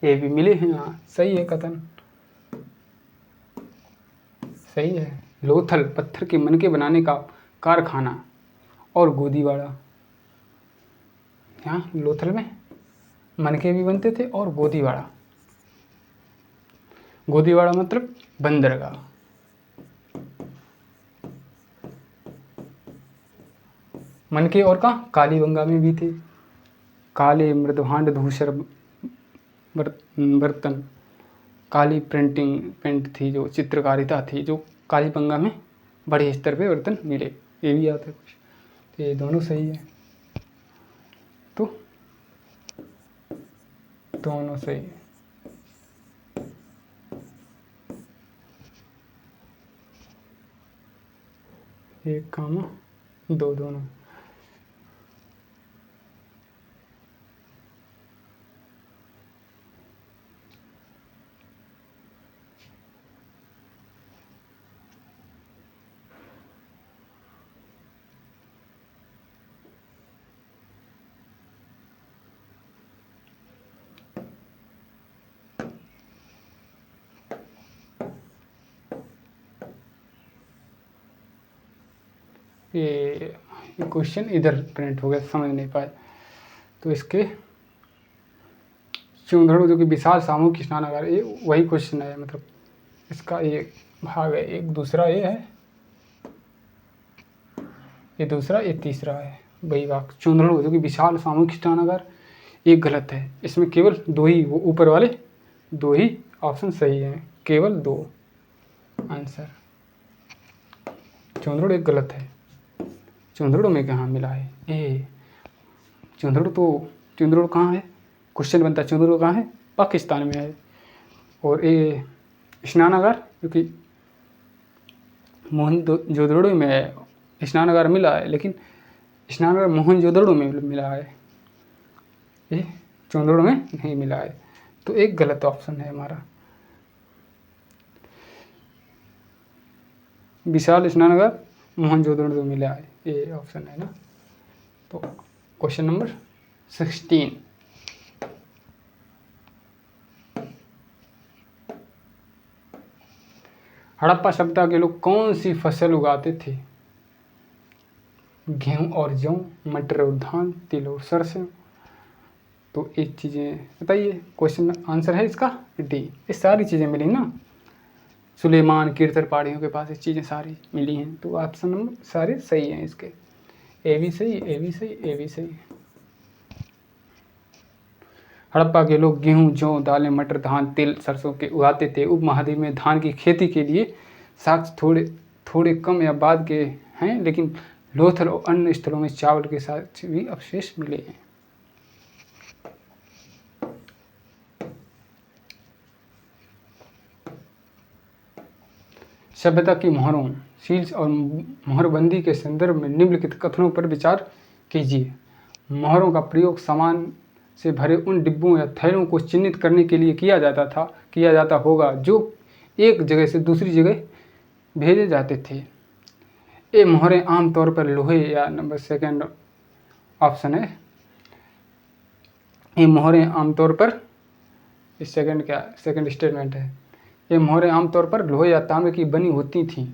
ये भी मिले हैं। हाँ सही है कथन, सही है। लोथल, पत्थर के मनके बनाने का कारखाना और गोदीवाड़ा। यहाँ लोथल में मनके भी बनते थे और गोदीवाड़ा, गोदीवाड़ा मतलब बंदरगाह। मनके और कहाँ, कालीबंगा में भी थे। काले मृदभांड धूसर बर्तन, काली पेंट थी, जो चित्रकारिता थी, जो कालीबंगा में बड़े स्तर पे बर्तन मिले। ये भी आता है कुछ। तो ये दोनों सही है, तो दोनों सही है। एक कामा दो, दोनों। ये क्वेश्चन इधर प्रिंट हो गया, समझ नहीं पाए। तो इसके चूंधड़ू जो कि विशाल सामूहिक स्नानागार, ये वही क्वेश्चन है, मतलब इसका एक भाग है। एक दूसरा ये है, ये दूसरा, ये तीसरा है वही भाग। चूंधड़ू जो कि विशाल सामूहिक स्नानागार, ये गलत है। इसमें केवल दो ही, वो ऊपर वाले दो ही ऑप्शन सही हैं, केवल दो आंसर। चूंधड़ू एक गलत है। चूंधड़ू में कहाँ मिला है ये? चूंधड़ू कहाँ है? क्वेश्चन बनता है चूंधड़ू कहाँ है? पाकिस्तान में है। और ये स्नानागार जो कि मोहनजोदड़ो में स्नानागार मिला है, लेकिन स्नानागार मोहनजोदड़ो में मिला है, ये चूंधड़ू में नहीं मिला है। तो एक गलत ऑप्शन है हमारा। विशाल स्नानागार मोहनजोदड़ो में मिला है, ये ऑप्शन है ना। तो क्वेश्चन नंबर 16। हड़प्पा सभ्यता के लोग कौन सी फसल उगाते थे? गेहूं और जौ, मटर और धान, तिल और सरसों। तो एक चीज़ें बताइए, क्वेश्चन आंसर है इसका डी। ये सारी चीज़ें मिली ना, सुलेमान कीर्तन पहाड़ियों के पास ये चीज़ें सारी मिली हैं। तो ऑप्शन नंबर सारे सही हैं इसके। ए भी सही, ए भी सही, ए भी सही। हड़प्पा के लोग गेहूं, जौ, दालें, मटर, धान, तिल, सरसों के उगाते थे। उपमहाद्वीप में धान की खेती के लिए साक्ष्य थोड़े कम या बाद के हैं, लेकिन लोथल और अन्य स्थलों में चावल के साक्ष्य भी अवशेष मिले हैं। सभ्यता की मोहरों, सील्स और मोहरबंदी के संदर्भ में निम्नलिखित कथनों पर विचार कीजिए। मोहरों का प्रयोग सामान से भरे उन डिब्बों या थैलों को चिन्हित करने के लिए किया जाता होगा जो एक जगह से दूसरी जगह भेजे जाते थे। ये मोहरें आमतौर पर लोहे या नंबर सेकंड ऑप्शन है। ये मोहरें आमतौर पर, इस सेकंड स्टेटमेंट है। ये मोहरें आमतौर पर लोहे या तांबे की बनी होती थीं,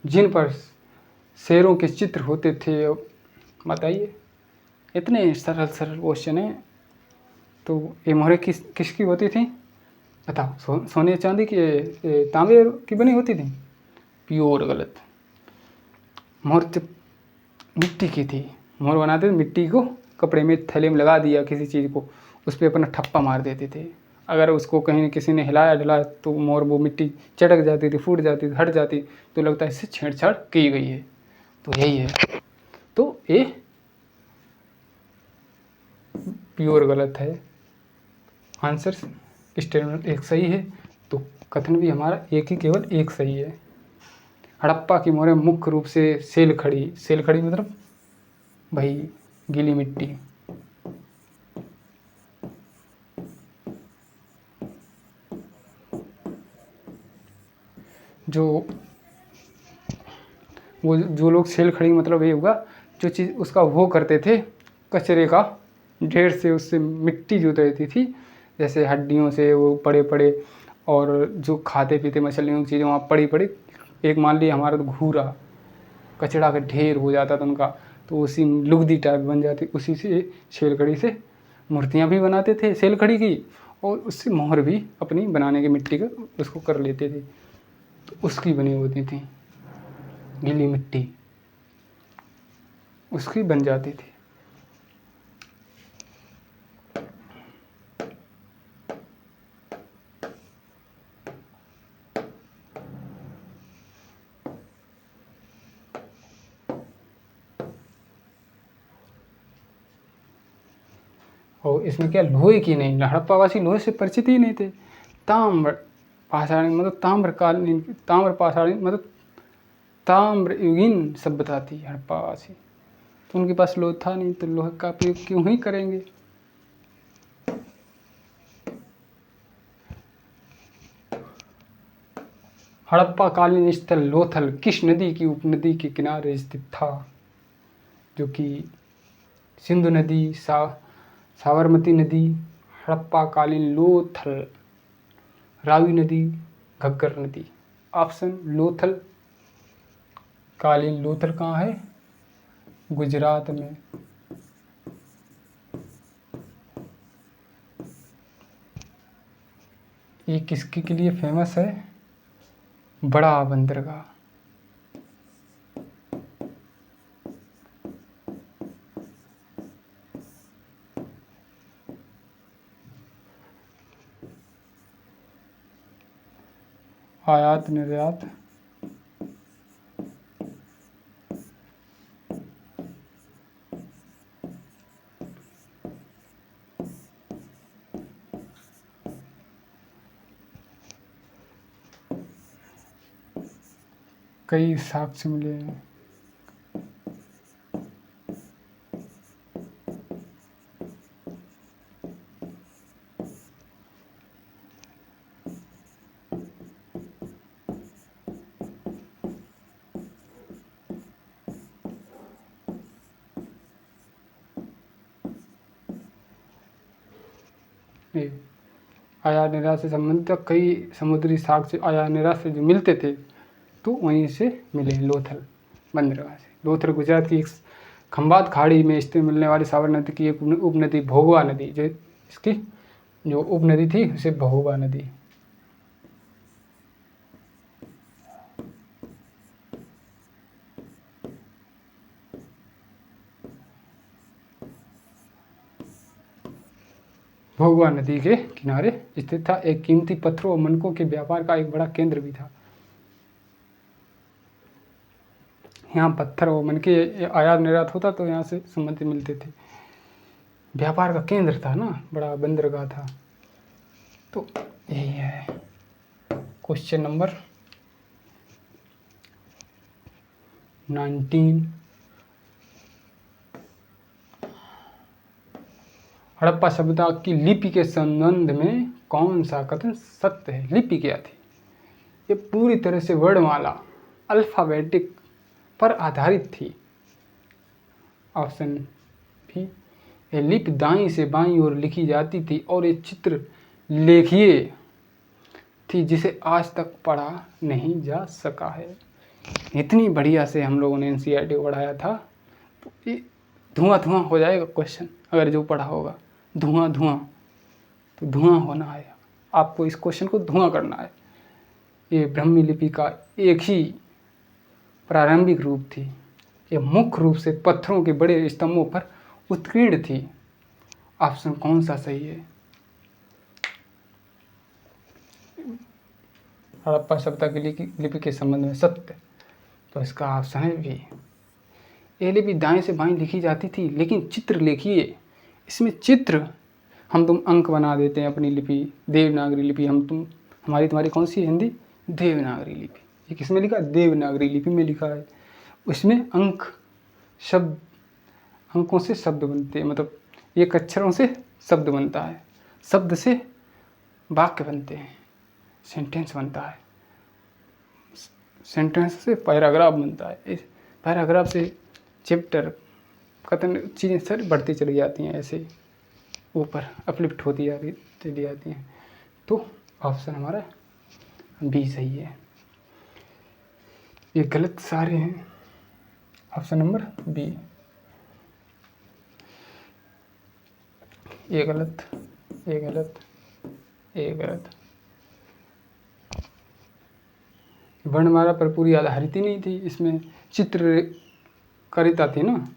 जिन पर शेरों के चित्र होते थे। बताइए, इतने सरल क्वेश्चन है। तो ये मोहरें किसकी होती थी बताओ? सोने चांदी की, तांबे की बनी होती थी? प्योर गलत। मोहर मिट्टी की थी। मोहर बनाते थे मिट्टी को, कपड़े में थैले में लगा दिया किसी चीज़ को, उस पर अपना ठप्पा मार देते थे अगर उसको कहीं किसी ने हिलाया डुलाया तो और वो मिट्टी चटक जाती थी, फूट जाती थी, हट जाती, तो लगता है इससे छेड़छाड़ की गई है। तो यही है। तो ये प्योर गलत है। आंसर स्टेटमेंट एक सही है, तो कथन भी हमारा एक ही केवल एक सही है। हड़प्पा की मोहरें मुख्य रूप से सेल खड़ी मतलब भाई गीली मिट्टी। जो वो जो लोग सेल खड़ी मतलब ये होगा जो चीज़ उसका वो करते थे, कचरे का ढेर से उससे मिट्टी जो रहती थी, जैसे हड्डियों से वो पड़े पड़े, और जो खाते पीते मछलियों की चीज़ें वहाँ पड़ी पड़ी, एक मान लिया हमारा तो घूरा कचड़ा का ढेर हो जाता था उनका, तो उसी लुगदी टाइप बन जाती, उसी से सेलखड़ी से मूर्तियाँ भी बनाते थे सेलखड़ी की, और उससे मोहर भी अपनी बनाने की मिट्टी का उसको कर लेते थे, तो उसकी बनी होती थी गीली मिट्टी, उसकी बन जाती थी। और इसमें क्या लोहे की नहीं, हड़प्पावासी लोहे से परिचित ही नहीं थे। ताम्र पाषाणी मतलब ताम्रकालीन, ताम्र पाषाणी मतलब ताम्रयुगीन सभ्यता थी हड़प्पावासी, तो उनके पास लोहा था नहीं, तो लोहे का उपयोग क्यों ही करेंगे। हड़प्पा कालीन स्थल लोथल किस नदी की उपनदी के किनारे स्थित था? जो कि सिंधु नदी, साबरमती नदी, हड़प्पा कालीन लोथल, रावी नदी, घग्गर नदी। ऑप्शन लोथल कालीन, लोथल कहाँ है? गुजरात में। ये किसके के लिए फेमस है? बड़ा बंदरगाह। आयात निर्यात कई साक्ष्य मिले हैं। ये आयात निर्यात से संबंधित कई समुद्री साक्ष्य आयात निर्यात से जो मिलते थे, तो वहीं से मिले लोथल बंदरगाह से। लोथल गुजरात की एक खंबात खाड़ी में स्थित मिलने वाली साबर नदी की एक उपनदी भोगवा नदी, जो इसकी जो उपनदी थी उसे भोगवा नदी। भोगवा नदी के किनारे स्थित था, एक कीमती पत्थरों और मनकों के व्यापार का एक बड़ा केंद्र भी था। यहाँ पत्थर और मन के आयात निर्यात होता, तो यहाँ से संबंधित मिलते थे। व्यापार का केंद्र था ना, बड़ा बंदरगाह था। तो यही है। Question number 19। हड़प्पा सभ्यता की लिपि के संबंध में कौन सा कथन सत्य है? लिपि क्या थी? ये पूरी तरह से वर्णमाला अल्फ़ाबेटिक पर आधारित थी। ऑप्शन भी, ये लिपि दाईं से बाईं ओर लिखी जाती थी और ये चित्र लेखीय थी जिसे आज तक पढ़ा नहीं जा सका है। इतनी बढ़िया से हम लोगों ने एनसीईआरटी को पढ़ाया था, तो ये धुआं धुआं हो जाएगा क्वेश्चन अगर जो पढ़ा होगा। धुआं धुआं, तो धुआं होना है, आपको इस क्वेश्चन को धुआं करना है। ये ब्राह्मी लिपि का एक ही प्रारंभिक रूप थी। ये मुख्य रूप से पत्थरों के बड़े स्तंभों पर उत्कीर्ण थी। ऑप्शन कौन सा सही है? हड़प्पा सभ्यता की लिपि के संबंध में सत्य, तो इसका ऑप्शन है बी। ये लिपि दाएं से बाएं लिखी जाती थी, लेकिन चित्र लिखिए, इसमें चित्र, हम तुम अंक बना देते हैं अपनी लिपि, देवनागरी लिपि, हमारी तुम्हारी कौन सी है हिंदी, देवनागरी लिपि। ये किसमें लिखा है, देवनागरी लिपि में लिखा है। उसमें अंक शब्द, अंकों से शब्द बनते हैं, मतलब एक अक्षरों से शब्द बनता है, शब्द से वाक्य बनते हैं, सेंटेंस बनता है, सेंटेंस से पैराग्राफ बनता है, इस पैराग्राफ से चैप्टर, कथन, चीज़ें सारी बढ़ती चली जाती हैं, ऐसे ऊपर अपलिफ्ट होती चली जाती हैं। तो ऑप्शन हमारा बी सही है। ये गलत सारे हैं, ऑप्शन नंबर बी, ये गलत, ये गलत, ये गलत। वर्णमाला पर पूरी आधारित ही नहीं थी, इसमें चित्रकारिता थी ना।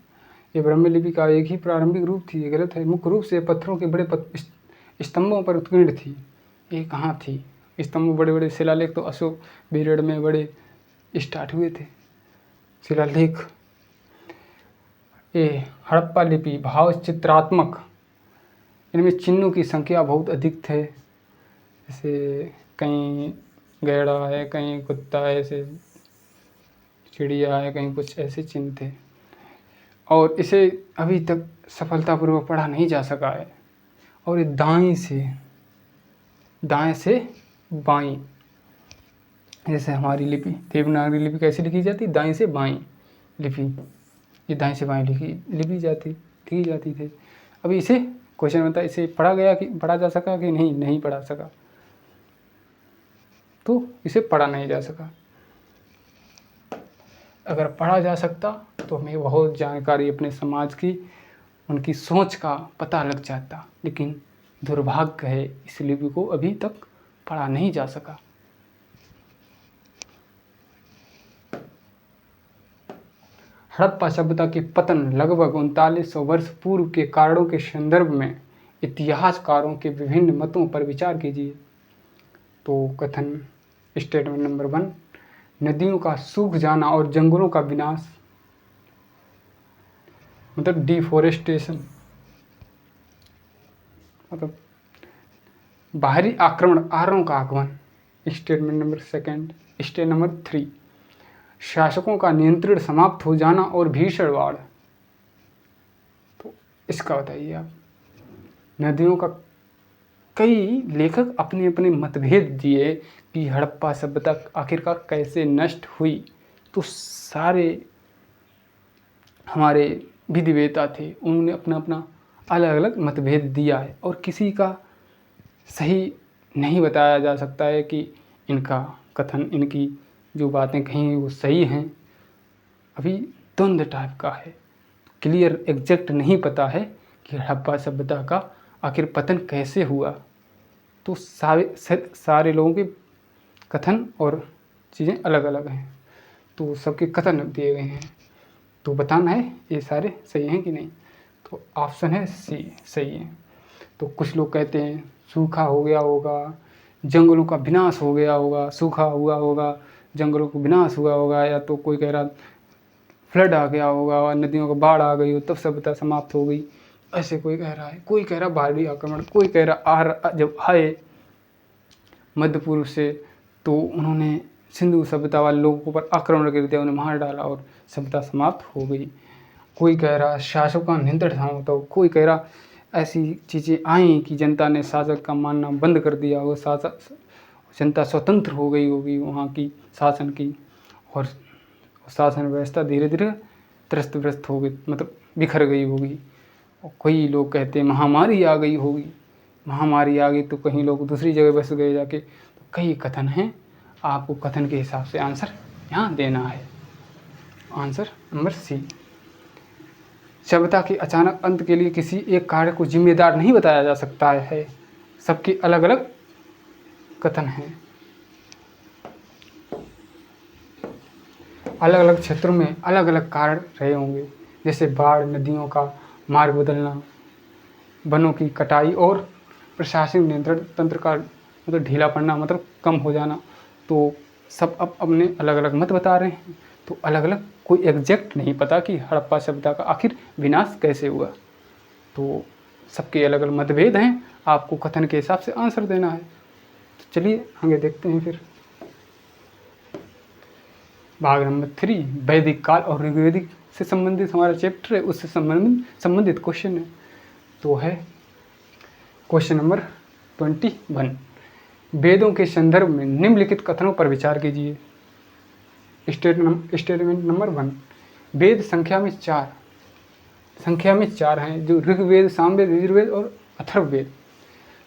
ये ब्रह्मलिपि का एक ही प्रारंभिक रूप थी, ये गलत है। मुख्य रूप से पत्थरों के बड़े स्तंभों पर उत्कीर्ण थी। ये कहाँ थी, स्तंभ, बड़े बड़े शिलालेख तो अशोक पीरियड में बड़े स्टार्ट हुए थे शिलालेख। ये हड़प्पा लिपि भाव चित्रात्मक, इनमें चिन्हों की संख्या बहुत अधिक थे, जैसे कहीं गैड़ा है, कहीं कुत्ता है, ऐसे चिड़िया है, कहीं कुछ ऐसे चिन्ह थे, और इसे अभी तक सफलतापूर्वक पढ़ा नहीं जा सका है। और ये दाएं से बाएं, जैसे हमारी लिपि देवनागरी लिपि कैसे लिखी जाती, दाएं से बाएं लिपि, ये दाएं से बाएं लिखी जाती थी। अभी इसे क्वेश्चन बनता है, इसे पढ़ा जा सका कि नहीं पढ़ा सका, तो इसे पढ़ा नहीं जा सका। अगर पढ़ा जा सकता तो हमें बहुत जानकारी अपने समाज की, उनकी सोच का पता लग जाता, लेकिन दुर्भाग्य है इस लिपि को अभी तक पढ़ा नहीं जा सका। हड़प्पा सभ्यता के पतन लगभग 3900 वर्ष पूर्व के कारणों के संदर्भ में इतिहासकारों के विभिन्न मतों पर विचार कीजिए। तो कथन, स्टेटमेंट नंबर 1, नदियों का सूख जाना और जंगलों का विनाश, मतलब डिफोरेस्टेशन, मतलब बाहरी आर्यों का आगमन। स्टेटमेंट नंबर 2, स्टेटमेंट नंबर 3, शासकों का नियंत्रण समाप्त हो जाना और भीषण बाढ़। तो इसका बताइए आप। नदियों का, कई लेखक अपने अपने मतभेद दिए कि हड़प्पा सभ्यता आखिरकार कैसे नष्ट हुई। तो सारे हमारे विधिवेता थे, उन्होंने अपना अपना अलग अलग मतभेद दिया है, और किसी का सही नहीं बताया जा सकता है कि इनका कथन, इनकी जो बातें कहीं वो सही हैं। अभी द्वंद्व टाइप का है, क्लियर एग्जैक्ट नहीं पता है कि हड़प्पा सभ्यता का आखिर पतन कैसे हुआ। तो सारे लोगों के कथन और चीज़ें अलग अलग हैं, तो सबके कथन दिए गए हैं, तो बताना है ये सारे सही हैं कि नहीं। तो ऑप्शन है सी सही है। तो कुछ लोग कहते हैं सूखा हो गया होगा, जंगलों का विनाश हो गया होगा, सूखा हुआ होगा, जंगलों को विनाश हुआ होगा, या तो कोई कह रहा फ्लड आ गया होगा और नदियों को बाढ़ आ गई हो तब सभ्यता समाप्त हो गई, ऐसे कोई कह रहा है। कोई कह रहा बाहरी आक्रमण, कोई कह रहा जब आए मध्य पूर्व से तो उन्होंने सिंधु सभ्यता वाले लोगों के ऊपर आक्रमण कर दिया, उन्हें मार डाला और सभ्यता समाप्त हो गई। कोई कह रहा शासकों का नियंत्रण समाप्त हो, कोई कह रहा ऐसी चीज़ें आई कि जनता ने शासक का मानना बंद कर दिया, वो जनता स्वतंत्र हो गई होगी वहाँ की शासन की, और शासन व्यवस्था धीरे धीरे त्रस्त ग्रस्त हो गई, मतलब बिखर गई होगी। और कई लोग कहते हैं महामारी आ गई होगी, महामारी आ गई तो कहीं लोग दूसरी जगह बस गए जाके। तो कई कथन हैं, आपको कथन के हिसाब से आंसर यहाँ देना है। Answer number C. सभ्यता के अचानक अंत के लिए किसी एक कार्य को जिम्मेदार नहीं बताया जा सकता है, सबके अलग अलग कथन हैं। अलग अलग क्षेत्रों में अलग अलग कारण रहे होंगे, जैसे बाढ़, नदियों का मार्ग बदलना, वनों की कटाई और प्रशासनिक नियंत्रण तंत्र का मतलब ढीला पड़ना, मतलब कम हो जाना। तो सब अब अपने अलग अलग मत बता रहे हैं। तो अलग अलग कोई एग्जैक्ट नहीं पता कि हड़प्पा सभ्यता का आखिर विनाश कैसे हुआ। तो सबके अलग अलग मतभेद हैं, आपको कथन के हिसाब से आंसर देना है। तो चलिए आगे देखते हैं फिर। भाग नंबर 3, वैदिक काल और ऋग्वेदिक से संबंधित हमारा चैप्टर है, उससे संबंधित क्वेश्चन है। तो है क्वेश्चन नंबर 21, वेदों के संदर्भ में निम्नलिखित कथनों पर विचार कीजिए। स्टेटमेंट नंबर 1, वेद संख्या में चार हैं, जो ऋग्वेद, सामवेद, यजुर्वेद और अथर्ववेद।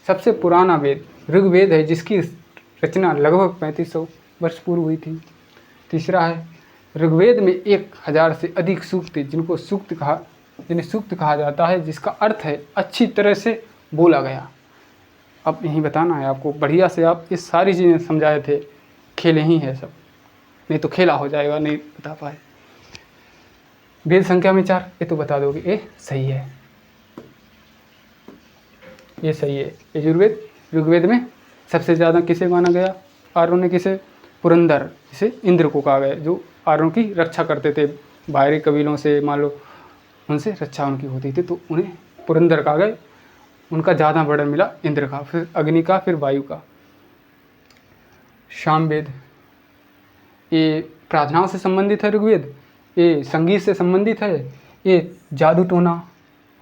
सबसे पुराना वेद ऋग्वेद है, जिसकी रचना लगभग 3500 वर्ष पूर्व हुई थी। तीसरा है, ऋग्वेद में 1000 से अधिक सूक्त थे, जिन्हें सूक्त कहा जाता है, जिसका अर्थ है अच्छी तरह से बोला गया। अब यही बताना है आपको, बढ़िया से आप इस सारी चीज़ें समझाए थे, खेले ही है सब, नहीं तो खेला हो जाएगा, नहीं बता पाए। वेद संख्या में 4, ये तो बता दोगे, ये सही है, ये सही है। यजुर्वेद, ऋग्वेद में सबसे ज़्यादा किसे माना गया? आर्यों ने किसे? पुरंदर, जिसे इंद्र को कहा गया, जो आर्यों की रक्षा करते थे, बाहरी कबीलों से मान लो उनसे रक्षा उनकी होती थी, तो उन्हें पुरंदर कहा गया। उनका ज़्यादा बर्डन मिला इंद्र का, फिर अग्नि का, फिर वायु का। सामवेद, ये प्रार्थनाओं से संबंधित है ऋग्वेद, ये संगीत से संबंधित है, ये जादू टोना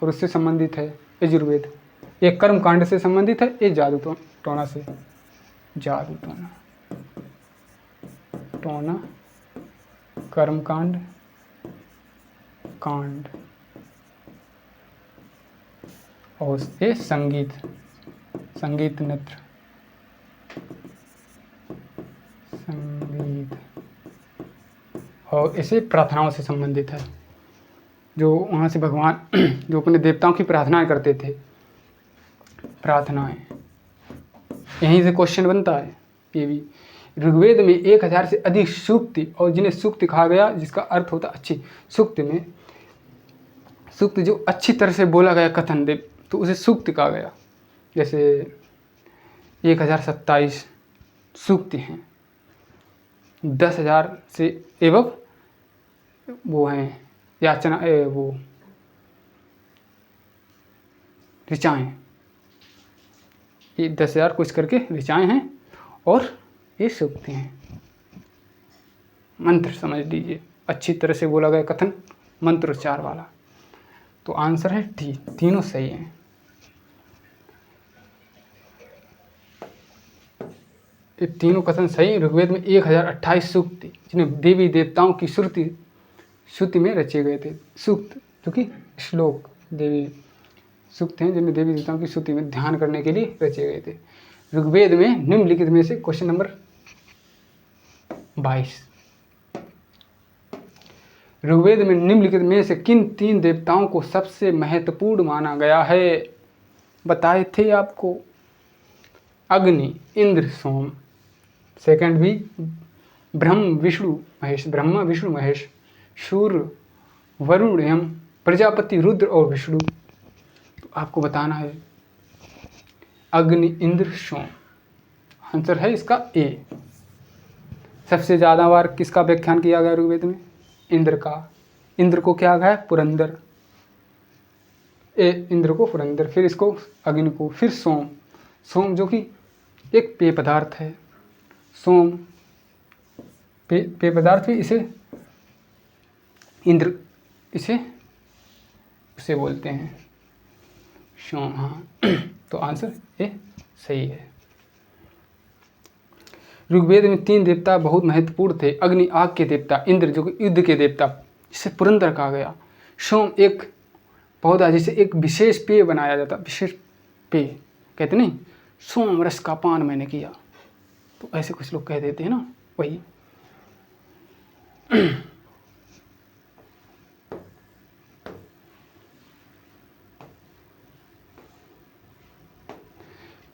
और उससे संबंधित है यजुर्वेद। ये कर्म कांड से संबंधित है, ये जादू टोना से, जादू टोना कर्म कांड और ये संगीत नृत्य, संगीत, और इसे प्रार्थनाओं से संबंधित है, जो वहाँ से भगवान जो अपने देवताओं की प्रार्थनाएं करते थे, प्रार्थनाएं, यहीं से क्वेश्चन बनता है। ये भी ऋग्वेद में 1000 से अधिक सूक्त थी, और जिन्हें सूक्त कहा गया, जिसका अर्थ होता अच्छी। सूक्त में सूक्त जो अच्छी तरह से बोला गया कथन दे, तो उसे सूक्त कहा गया। जैसे 1027 सूक्त हैं, 10,000 से एवं वो हैं याचना, वो ऋचाएँ, ये 10,000 कुछ करके ऋचाएँ हैं, और ये सूक्त हैं। मंत्र समझ लीजिए, अच्छी तरह से बोला गया कथन, मंत्रोच्चार वाला। तो आंसर है डी, तीनों सही हैं। ये तीनों कथन सही। ऋग्वेद में 1028 सूक्त थे, जिन्हें देवी देवताओं की श्रुति में रचे गए थे। सूक्त जो कि श्लोक, देवी सूक्त हैं, जिन्हें देवी देवताओं की श्रुति में ध्यान करने के लिए रचे गए थे। ऋग्वेद में निम्नलिखित में से क्वेश्चन नंबर 22, ऋग्वेद में निम्नलिखित में से किन 3 देवताओं को सबसे महत्वपूर्ण माना गया है? बताए थे आपको, अग्नि, इंद्र, सोम। सेकंड भी ब्रह्मा विष्णु महेश, सूर्य, वरुण यम, प्रजापति रुद्र और विष्णु। तो आपको बताना है अग्नि, इंद्र, सोम। आंसर है इसका ए। सबसे ज़्यादा बार किसका व्याख्यान किया गया ऋग्वेद में? इंद्र का। इंद्र को क्या गया? पुरंदर। इंद्र को पुरंदर, फिर इसको अग्नि को, फिर सोम जो कि एक पेय पदार्थ है। सोम पेय पदार्थ भी, इसे इंद्र उसे बोलते हैं सोम। हाँ, तो आंसर ए सही है। ऋग्वेद में 3 देवता बहुत महत्वपूर्ण थे। अग्नि आग के देवता, इंद्र जो कि युद्ध के देवता, जिसे पुरंदर कहा गया। सोम एक पौधा, जिसे एक विशेष पेय बनाया जाता, विशेष पेय कहते नहीं, सोम रस का पान मैंने किया, तो ऐसे कुछ लोग कह देते हैं ना, वही।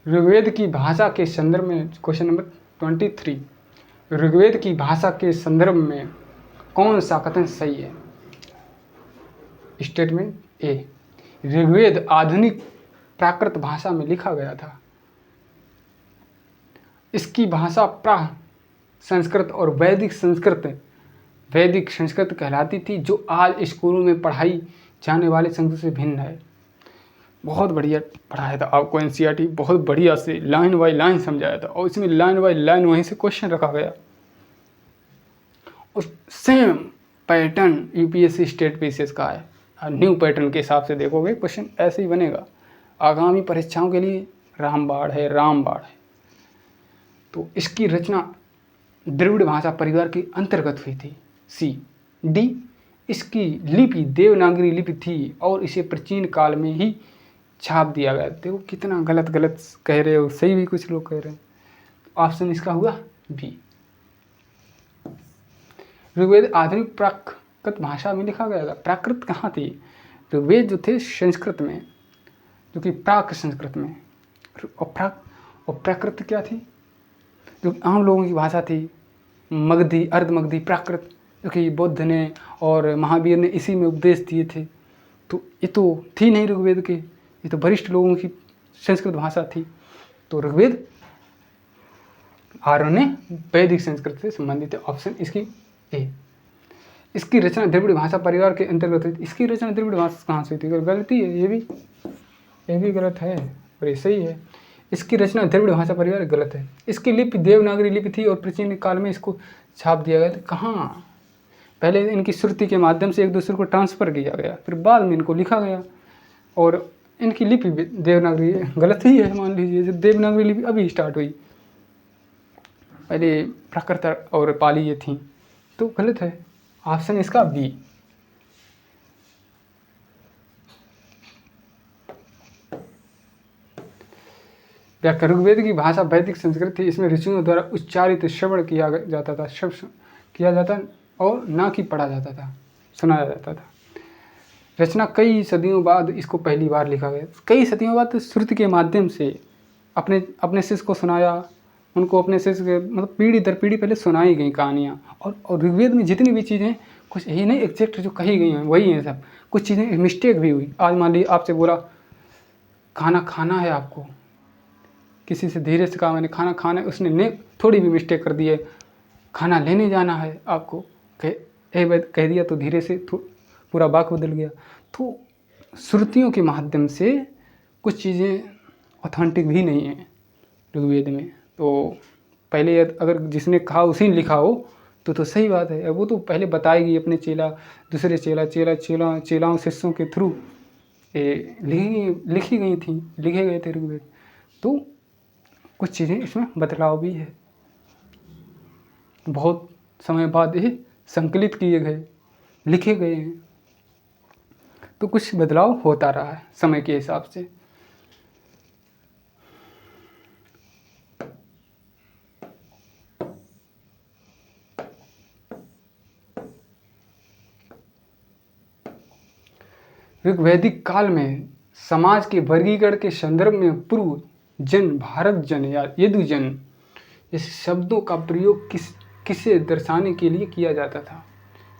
ऋग्वेद की भाषा के संदर्भ में क्वेश्चन नंबर 23, ऋग्वेद की भाषा के संदर्भ में कौन सा कथन सही है? स्टेटमेंट ए, ऋग्वेद आधुनिक प्राकृत भाषा में लिखा गया था। इसकी भाषा संस्कृत और वैदिक संस्कृत कहलाती थी, जो आज स्कूलों में पढ़ाई जाने वाले संस्कृत से भिन्न है। बहुत बढ़िया पढ़ाया था आपको एनसीईआरटी, बहुत बढ़िया से लाइन बाय लाइन समझाया था, और इसमें लाइन बाय लाइन वहीं से क्वेश्चन रखा गया। और same pattern UPSC state PCS का है। न्यू पैटर्न के हिसाब से देखोगे क्वेश्चन ऐसे ही बनेगा। आगामी परीक्षाओं के लिए रामबाण है। तो इसकी रचना द्रविड़ भाषा परिवार के अंतर्गत हुई थी। डी, इसकी लिपि देवनागरी लिपि थी और इसे प्राचीन काल में ही छाप दिया गया। देखो कितना गलत कह रहे हो, सही भी कुछ लोग कह रहे हैं। ऑप्शन इसका हुआ बी। ऋग्वेद आधुनिक प्राकृत भाषा में लिखा गया था। प्राकृत कहाँ थी? ऋग्वेद जो थे संस्कृत में, जो कि प्राक संस्कृत में, और प्राकृत क्या थी? जो आम लोगों की भाषा थी, मगधी, अर्धमगधी, प्राकृत, जो कि बुद्ध ने और महावीर ने इसी में उपदेश दिए थे। तो ये तो थी नहीं ऋग्वेद के, ये तो वरिष्ठ लोगों की संस्कृत भाषा थी। तो ऋग्वेद आर्य वैदिक संस्कृत से संबंधित है। ऑप्शन इसकी ए। इसकी रचना द्रविड़ भाषा परिवार के अंतर्गत हुई। इसकी रचना द्रविड़ भाषा कहाँ से हुई थी? गलती है, ये भी गलत है और ये सही है। इसकी रचना द्रविड़ भाषा परिवार गलत है। इसकी लिपि देवनागरी लिपि थी और प्राचीन काल में इसको छाप दिया गया था। कहाँ? पहले इनकी श्रुति के माध्यम से एक दूसरे को ट्रांसफ़र किया गया, फिर बाद में इनको लिखा गया। और इनकी लिपि देवनागरी गलत ही है, मान लीजिए। जब देवनागरी लिपि अभी स्टार्ट हुई, पहले प्राकृत और पाली ये थी, तो गलत है। ऑप्शन इसका बी। व्याकरण ऋग्वेद की भाषा वैदिक संस्कृत थी। इसमें ऋषियों द्वारा उच्चारित श्रवण किया जाता था, शब्द किया जाता और ना कि पढ़ा जाता था, सुनाया जाता था। रचना कई सदियों बाद इसको पहली बार लिखा गया। कई सदियों बाद श्रुति के माध्यम से अपने शिष्य को सुनाया, उनको अपने शिष्य के मतलब पीढ़ी दर पीढ़ी पहले सुनाई गई कहानियाँ। और ऋग्वेद में जितनी भी चीज़ें, कुछ यही नहीं एग्जैक्ट जो कही गई हैं वही हैं सब, कुछ चीज़ें मिस्टेक भी हुई। आज मान लीजिए आपसे बोला खाना खाना है, आपको किसी से धीरे से कहा मैंने खाना खाना है, उसने थोड़ी भी मिस्टेक कर दी है, खाना लेने जाना है आपको, कह दिया तो धीरे से पूरा वाक्य बदल गया। तो श्रुतियों के माध्यम से कुछ चीज़ें ऑथेंटिक भी नहीं हैं ऋग्वेद में। तो पहले अगर जिसने कहा उसी ने लिखा हो तो सही बात है। वो तो पहले बताएगी अपने दूसरे चेलाओं शिष्यों के थ्रू लिखे गए थे ऋग्वेद। तो कुछ चीज़ें इसमें बदलाव भी है, बहुत समय बाद ये संकलित किए गए, लिखे गए हैं, तो कुछ बदलाव होता रहा है समय के हिसाब से। ऋग्वैदिक काल में समाज के वर्गीकरण के संदर्भ में पूर्व जन, भारत जन या यदुजन इस शब्दों का प्रयोग किसे दर्शाने के लिए किया जाता था?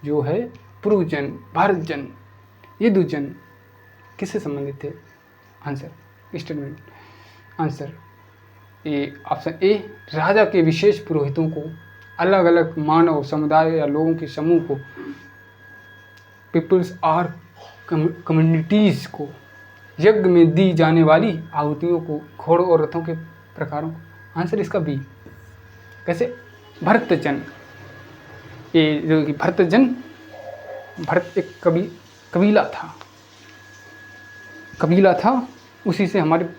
जो है पूर्व जन, भारत जन, यदुजन किससे संबंधित थे? Answer statement answer A. Option A, राजा के विशेष पुरोहितों को, अलग अलग मानव समुदाय या लोगों के समूह को, पीपल्स और कम्युनिटीज़ को, यज्ञ में दी जाने वाली आहुतियों को, घोड़ों और रथों के प्रकारों को। आंसर इसका बी। कैसे? भरतजन, ये जो कि भरत एक कबीला था, उसी से हमारे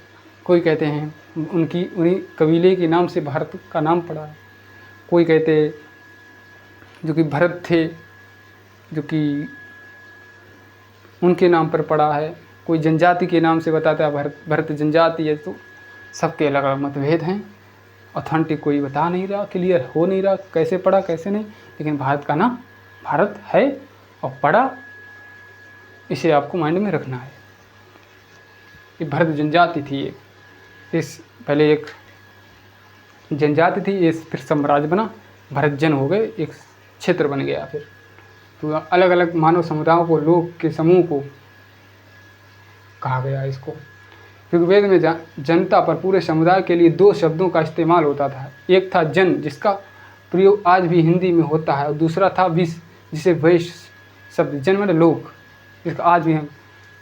कोई कहते हैं उन्हीं कबीले के नाम से भारत का नाम पड़ा है। कोई कहते जो कि भरत थे, जो कि उनके नाम पर पड़ा है। कोई जनजाति के नाम से बताता है भरत जनजाति है। तो सबके अलग अलग मतभेद हैं, ऑथेंटिक कोई बता नहीं रहा, क्लियर हो नहीं रहा कैसे पढ़ा कैसे नहीं। लेकिन भारत का नाम भारत है और पढ़ा, इसे आपको माइंड में रखना है। ये भरत जनजाति थी पहले एक जनजाति थी, ये फिर साम्राज्य बना, भरत जन हो गए, एक क्षेत्र बन गया। फिर तो अलग अलग मानव समुदायों को, लोग के समूह को कहा गया इसको। ऋग्वेद में जनता पर पूरे समुदाय के लिए दो शब्दों का इस्तेमाल होता था। एक था जन, जिसका प्रयोग आज भी हिंदी में होता है। और दूसरा था विष, जिसे वैश्य शब्द, जन मतलब लोग, इसका आज भी हम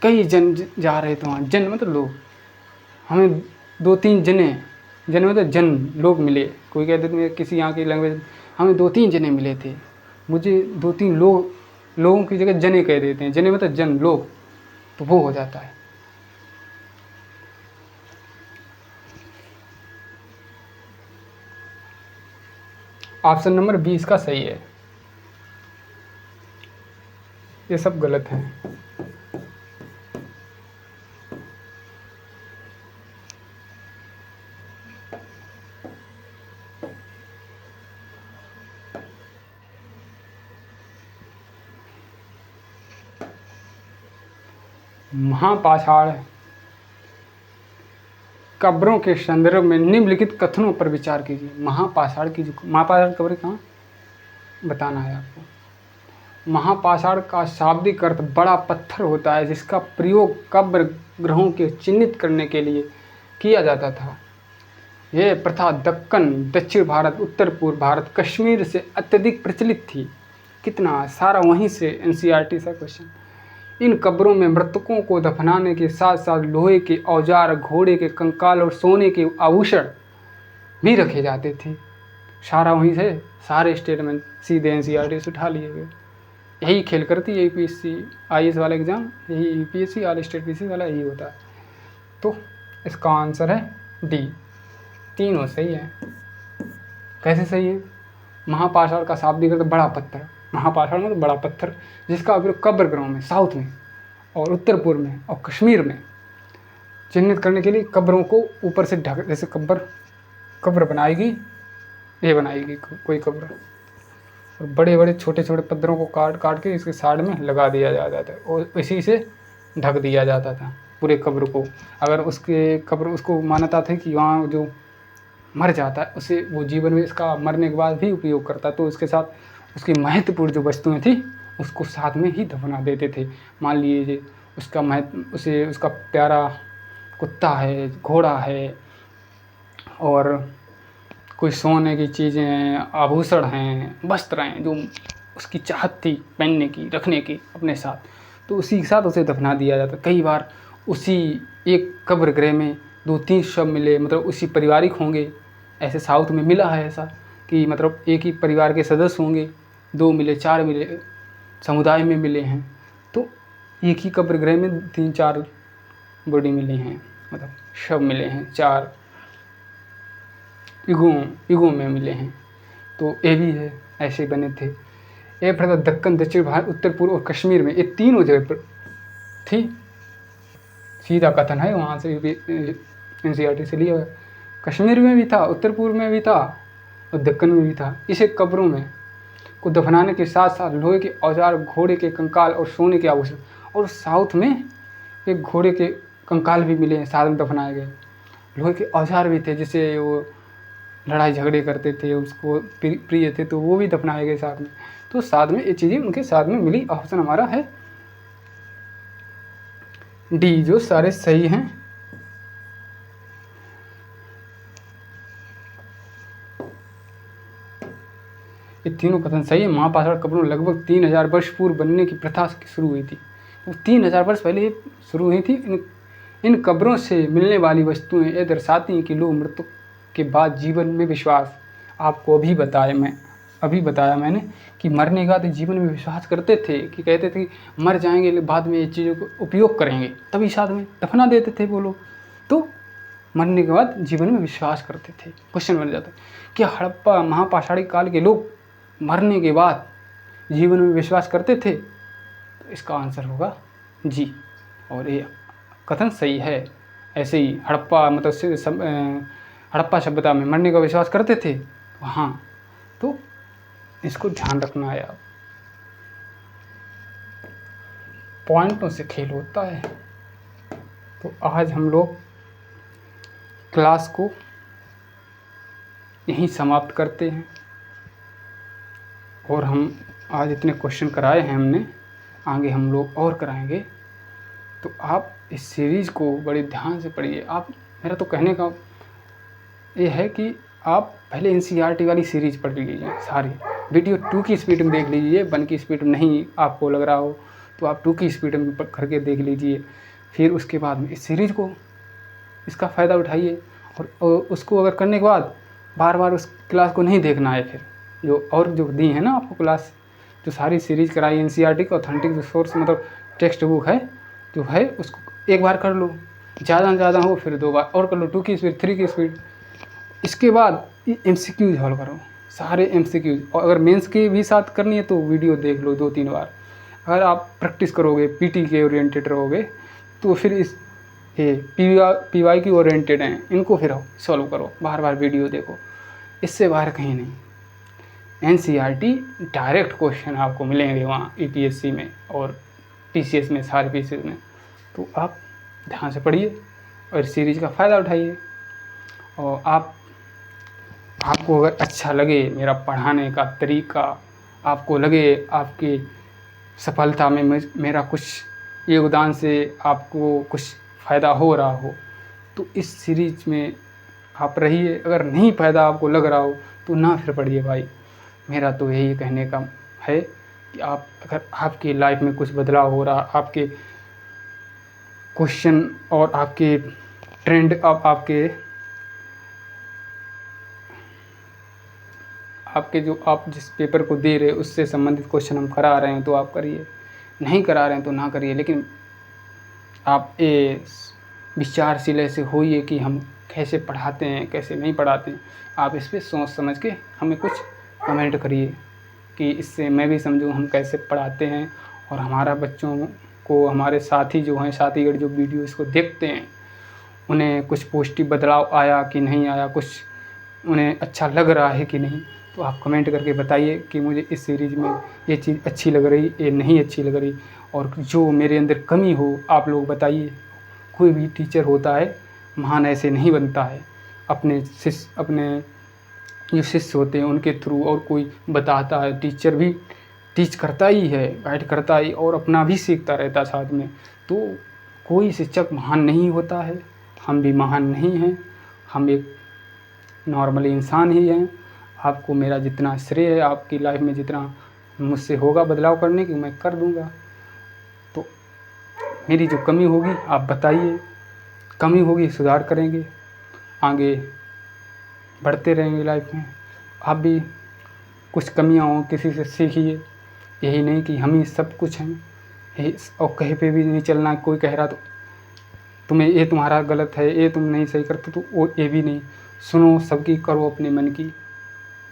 कई जन जा रहे थे वहाँ, जन मतलब लोग, हमें 2-3 जन मतलब जन लोग मिले। कोई कहते थे किसी यहाँ की लैंग्वेज, हमें 2-3 जने मिले थे। मुझे 2-3 लोगों की जगह जने कह देते हैं, जने मतलब जन लोग, तो वो हो जाता है। ऑप्शन नंबर 20 का सही है, ये सब गलत हैं। महापाषाण कब्रों के संदर्भ में निम्नलिखित कथनों पर विचार कीजिए। महापाषाण की जो महापाषाण कब्रें कहाँ बताना है आपको। महापाषाण का शाब्दिक अर्थ बड़ा पत्थर होता है, जिसका प्रयोग कब्र ग्रहों के चिन्हित करने के लिए किया जाता था। यह प्रथा दक्कन, दक्षिण भारत, उत्तर पूर्व भारत, कश्मीर से अत्यधिक प्रचलित थी। कितना सारा वहीं से एनसीईआरटी सा क्वेश्चन। इन कब्रों में मृतकों को दफनाने के साथ साथ लोहे के औजार, घोड़े के कंकाल और सोने के आभूषण भी रखे जाते थे। सारा वहीं से, सारे स्टेटमेंट सीधे एनसीईआरटी से उठा लिए गए। यही खेल करती है यूपीएससी आईएएस वाला एग्जाम, यही यूपीएससी ऑल स्टेट पीसी वाला यही होता है। तो इसका आंसर है डी, तीनों सही है। कैसे सही है? महापाषाण का शाब्दिक अर्थ बड़ा पत्थर, महापाषाण मतलब बड़ा पत्थर, जिसका उपयोग कब्र ग्रहों में, साउथ में और उत्तर पूर्व में और कश्मीर में चिन्हित करने के लिए कब्रों को ऊपर से ढक, जैसे कब्र बनाएगी, ये बनाएगी कोई कब्र, और बड़े बड़े छोटे छोटे पत्थरों को काट काट के इसके साइड में लगा दिया जाता था और इसी से ढक दिया जाता था पूरे कब्र को। अगर उसके कब्र, उसको मान्यता थी कि वहाँ जो मर जाता है उसे वो जीवन में इसका मरने के बाद भी उपयोग करता है, तो उसके साथ उसकी महत्वपूर्ण जो वस्तुएं थी उसको साथ में ही दफना देते थे। मान लीजिए उसका उसे उसका प्यारा कुत्ता है, घोड़ा है, और कोई सोने की चीज़ें हैं, आभूषण हैं, वस्त्र हैं जो उसकी चाहत थी पहनने की, रखने की अपने साथ, तो उसी के साथ उसे दफना दिया जाता। कई बार उसी एक कब्र गृह में 2-3 शव मिले, मतलब उसी पारिवारिक होंगे, ऐसे साउथ में मिला है ऐसा कि मतलब एक ही परिवार के सदस्य होंगे, 2 मिले, 4 मिले, समुदाय में मिले हैं, तो एक ही कब्र गृह में 3-4 बॉडी मिली हैं, मतलब शव मिले हैं, 4 युगों में मिले हैं। तो ये भी है, ऐसे बने थे। ये प्रथा दक्कन, दक्षिण भारत, उत्तर पूर्व और कश्मीर में, ये तीनों जगह पर थी। सीधा कथन है वहाँ से एनसीईआरटी से लिया हुआ। कश्मीर में भी था, उत्तर पूर्व में भी था और दक्कन में भी था। इसे कब्रों में को दफनाने के साथ साथ लोहे के औजार, घोड़े के कंकाल और सोने के आभूषण, और साउथ में एक घोड़े के कंकाल भी मिले हैं, साथ में दफनाए गए। लोहे के औजार भी थे, जिसे वो लड़ाई झगड़े करते थे, उसको प्रिय थे, तो वो भी दफनाए गए साथ में। तो साथ में ये चीज़ें उनके साथ में मिली। ऑप्शन हमारा है डी, जो सारे सही हैं। ये तीनों कथन सही है। महापाषाण कब्रों लगभग 3000 वर्ष पूर्व बनने की प्रथा शुरू हुई थी। तो 3000 वर्ष पहले शुरू हुई थी। इन कब्रों से मिलने वाली वस्तुएं ये दर्शाती हैं कि लोग मृत्यु के बाद जीवन में विश्वास, आपको अभी बताया मैंने कि मरने के बाद जीवन में विश्वास करते थे, कि कहते थे कि मर जाएंगे, बाद में ये चीज़ों को उपयोग करेंगे, तभी साथ में दफना देते थे वो लोग। तो मरने के बाद जीवन में विश्वास करते थे। क्वेश्चन बन जाता है, क्या हड़प्पा महापाषाणी काल के लोग मरने के बाद जीवन में विश्वास करते थे? तो इसका आंसर होगा जी, और ये कथन सही है। ऐसे ही हड़प्पा मतलब हड़प्पा सभ्यता में मरने का विश्वास करते थे। हाँ, तो इसको ध्यान रखना है। आप पॉइंटों से खेल होता है। तो आज हम लोग क्लास को यहीं समाप्त करते हैं, और हम आज इतने क्वेश्चन कराए हैं हमने, आगे हम लोग और कराएंगे। तो आप इस सीरीज़ को बड़े ध्यान से पढ़िए। आप, मेरा तो कहने का ये है कि आप पहले एनसीईआरटी वाली सीरीज़ पढ़ लीजिए सारी, वीडियो 2 की स्पीड में देख लीजिए, 1 की स्पीड में नहीं आपको लग रहा हो तो आप 2 की स्पीड में करके देख लीजिए। फिर उसके बाद में इस सीरीज़ को, इसका फ़ायदा उठाइए और उसको अगर करने के बाद बार बार उस क्लास को नहीं देखना है। फिर जो और जो दी है ना आपको क्लास, जो सारी सीरीज़ कराई एनसीईआरटी का ऑथेंटिक जो सोर्स मतलब टेक्स्ट बुक है जो है, उसको एक बार कर लो, ज़्यादा से ज़्यादा हो फिर 2 बार और कर लो, 2 की स्पीड, 3 की स्पीड। इसके बाद एमसीक्यूज हल करो, सारे एमसीक्यूज। और अगर मेंस के भी साथ करनी है तो वीडियो देख लो 2-3 बार। अगर आप प्रैक्टिस करोगे, पीटी के ओरिएंटेड रहोगे तो फिर इस ये पीवाई की ओरिएंटेड हैं, इनको फिर सॉल्व करो, बार बार वीडियो देखो, इससे बाहर कहीं नहीं। एनसीईआरटी डायरेक्ट क्वेश्चन आपको मिलेंगे वहाँ यूपीएससी में और पीसीएस में, सारे पीसीएस में। तो आप ध्यान से पढ़िए और इस सीरीज़ का फ़ायदा उठाइए। और आपको अगर अच्छा लगे मेरा पढ़ाने का तरीका, आपको लगे आपकी सफलता में मेरा कुछ योगदान से आपको कुछ फ़ायदा हो रहा हो, तो इस सीरीज़ में आप रहिए। अगर नहीं फ़ायदा आपको लग रहा हो तो ना फिर पढ़िए भाई। मेरा तो यही कहने का है कि आप अगर आपकी लाइफ में कुछ बदलाव हो रहा, आपके क्वेश्चन और आपके ट्रेंड, आपके जो आप जिस पेपर को दे रहे हो उससे संबंधित क्वेश्चन हम करा रहे हैं तो आप करिए, नहीं करा रहे हैं तो ना करिए। लेकिन आप ये विचारशील ऐसे होइए कि हम कैसे पढ़ाते हैं, कैसे नहीं पढ़ाते हैं। आप इस पर सोच समझ के हमें कुछ कमेंट करिए कि इससे मैं भी समझूँ हम कैसे पढ़ाते हैं, और हमारा बच्चों को, हमारे साथी जो हैं, साथीगढ़ जो वीडियो इसको देखते हैं, उन्हें कुछ पॉजिटिव बदलाव आया कि नहीं आया, कुछ उन्हें अच्छा लग रहा है कि नहीं। तो आप कमेंट करके बताइए कि मुझे इस सीरीज़ में ये चीज़ अच्छी लग रही, ये नहीं अच्छी लग रही, और जो मेरे अंदर कमी हो आप लोग बताइए। कोई भी टीचर होता है महान ऐसे नहीं बनता है, अपने जो शिष्य होते हैं उनके थ्रू, और कोई बताता है, टीचर भी टीच करता ही है, गाइड करता ही, और अपना भी सीखता रहता है साथ में। तो कोई शिक्षक महान नहीं होता है, हम भी महान नहीं हैं, हम एक नॉर्मल इंसान ही हैं। आपको मेरा जितना श्रेय है, आपकी लाइफ में जितना मुझसे होगा बदलाव करने की, मैं कर दूंगा। तो मेरी जो कमी होगी आप बताइए, कमी होगी सुधार करेंगे, आगे बढ़ते रहेंगे लाइफ में। आप भी कुछ कमियां हो किसी से सीखिए, यही नहीं कि हम ही सब कुछ हैं, यही और कहीं पे भी नहीं चलना। कोई कह रहा तो तुम्हें ये तुम्हारा गलत है, ये तुम नहीं सही करते, तो वो ये भी नहीं। सुनो सबकी, करो अपने मन की।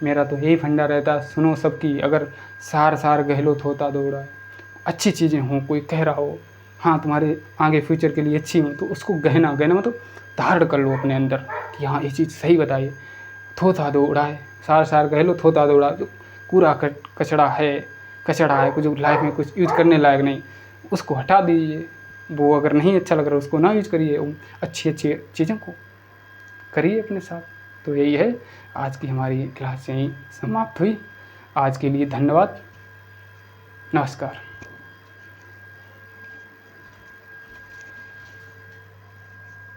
मेरा तो यही फंडा रहता है, सुनो सबकी। अगर सार सार गहलोत होता दौड़ा, अच्छी चीज़ें हों, कोई कह रहा हो हाँ तुम्हारे आगे फ्यूचर के लिए अच्छी हो, तो उसको गहना मतलब धारण कर लो अपने अंदर कि हाँ ये चीज़ सही बताइए। थोथा दौड़ा है, सार सार गहलो थोथा दौड़ा, जो कूड़ा कचड़ा है कुछ जो लाइफ में कुछ यूज करने लायक नहीं, उसको हटा दीजिए। वो अगर नहीं अच्छा लग रहा उसको ना यूज करिए, अच्छी अच्छी चीज़ों को करिए अपने साथ। तो यही है, आज की हमारी क्लास यहीं समाप्त हुई। आज के लिए धन्यवाद, नमस्कार।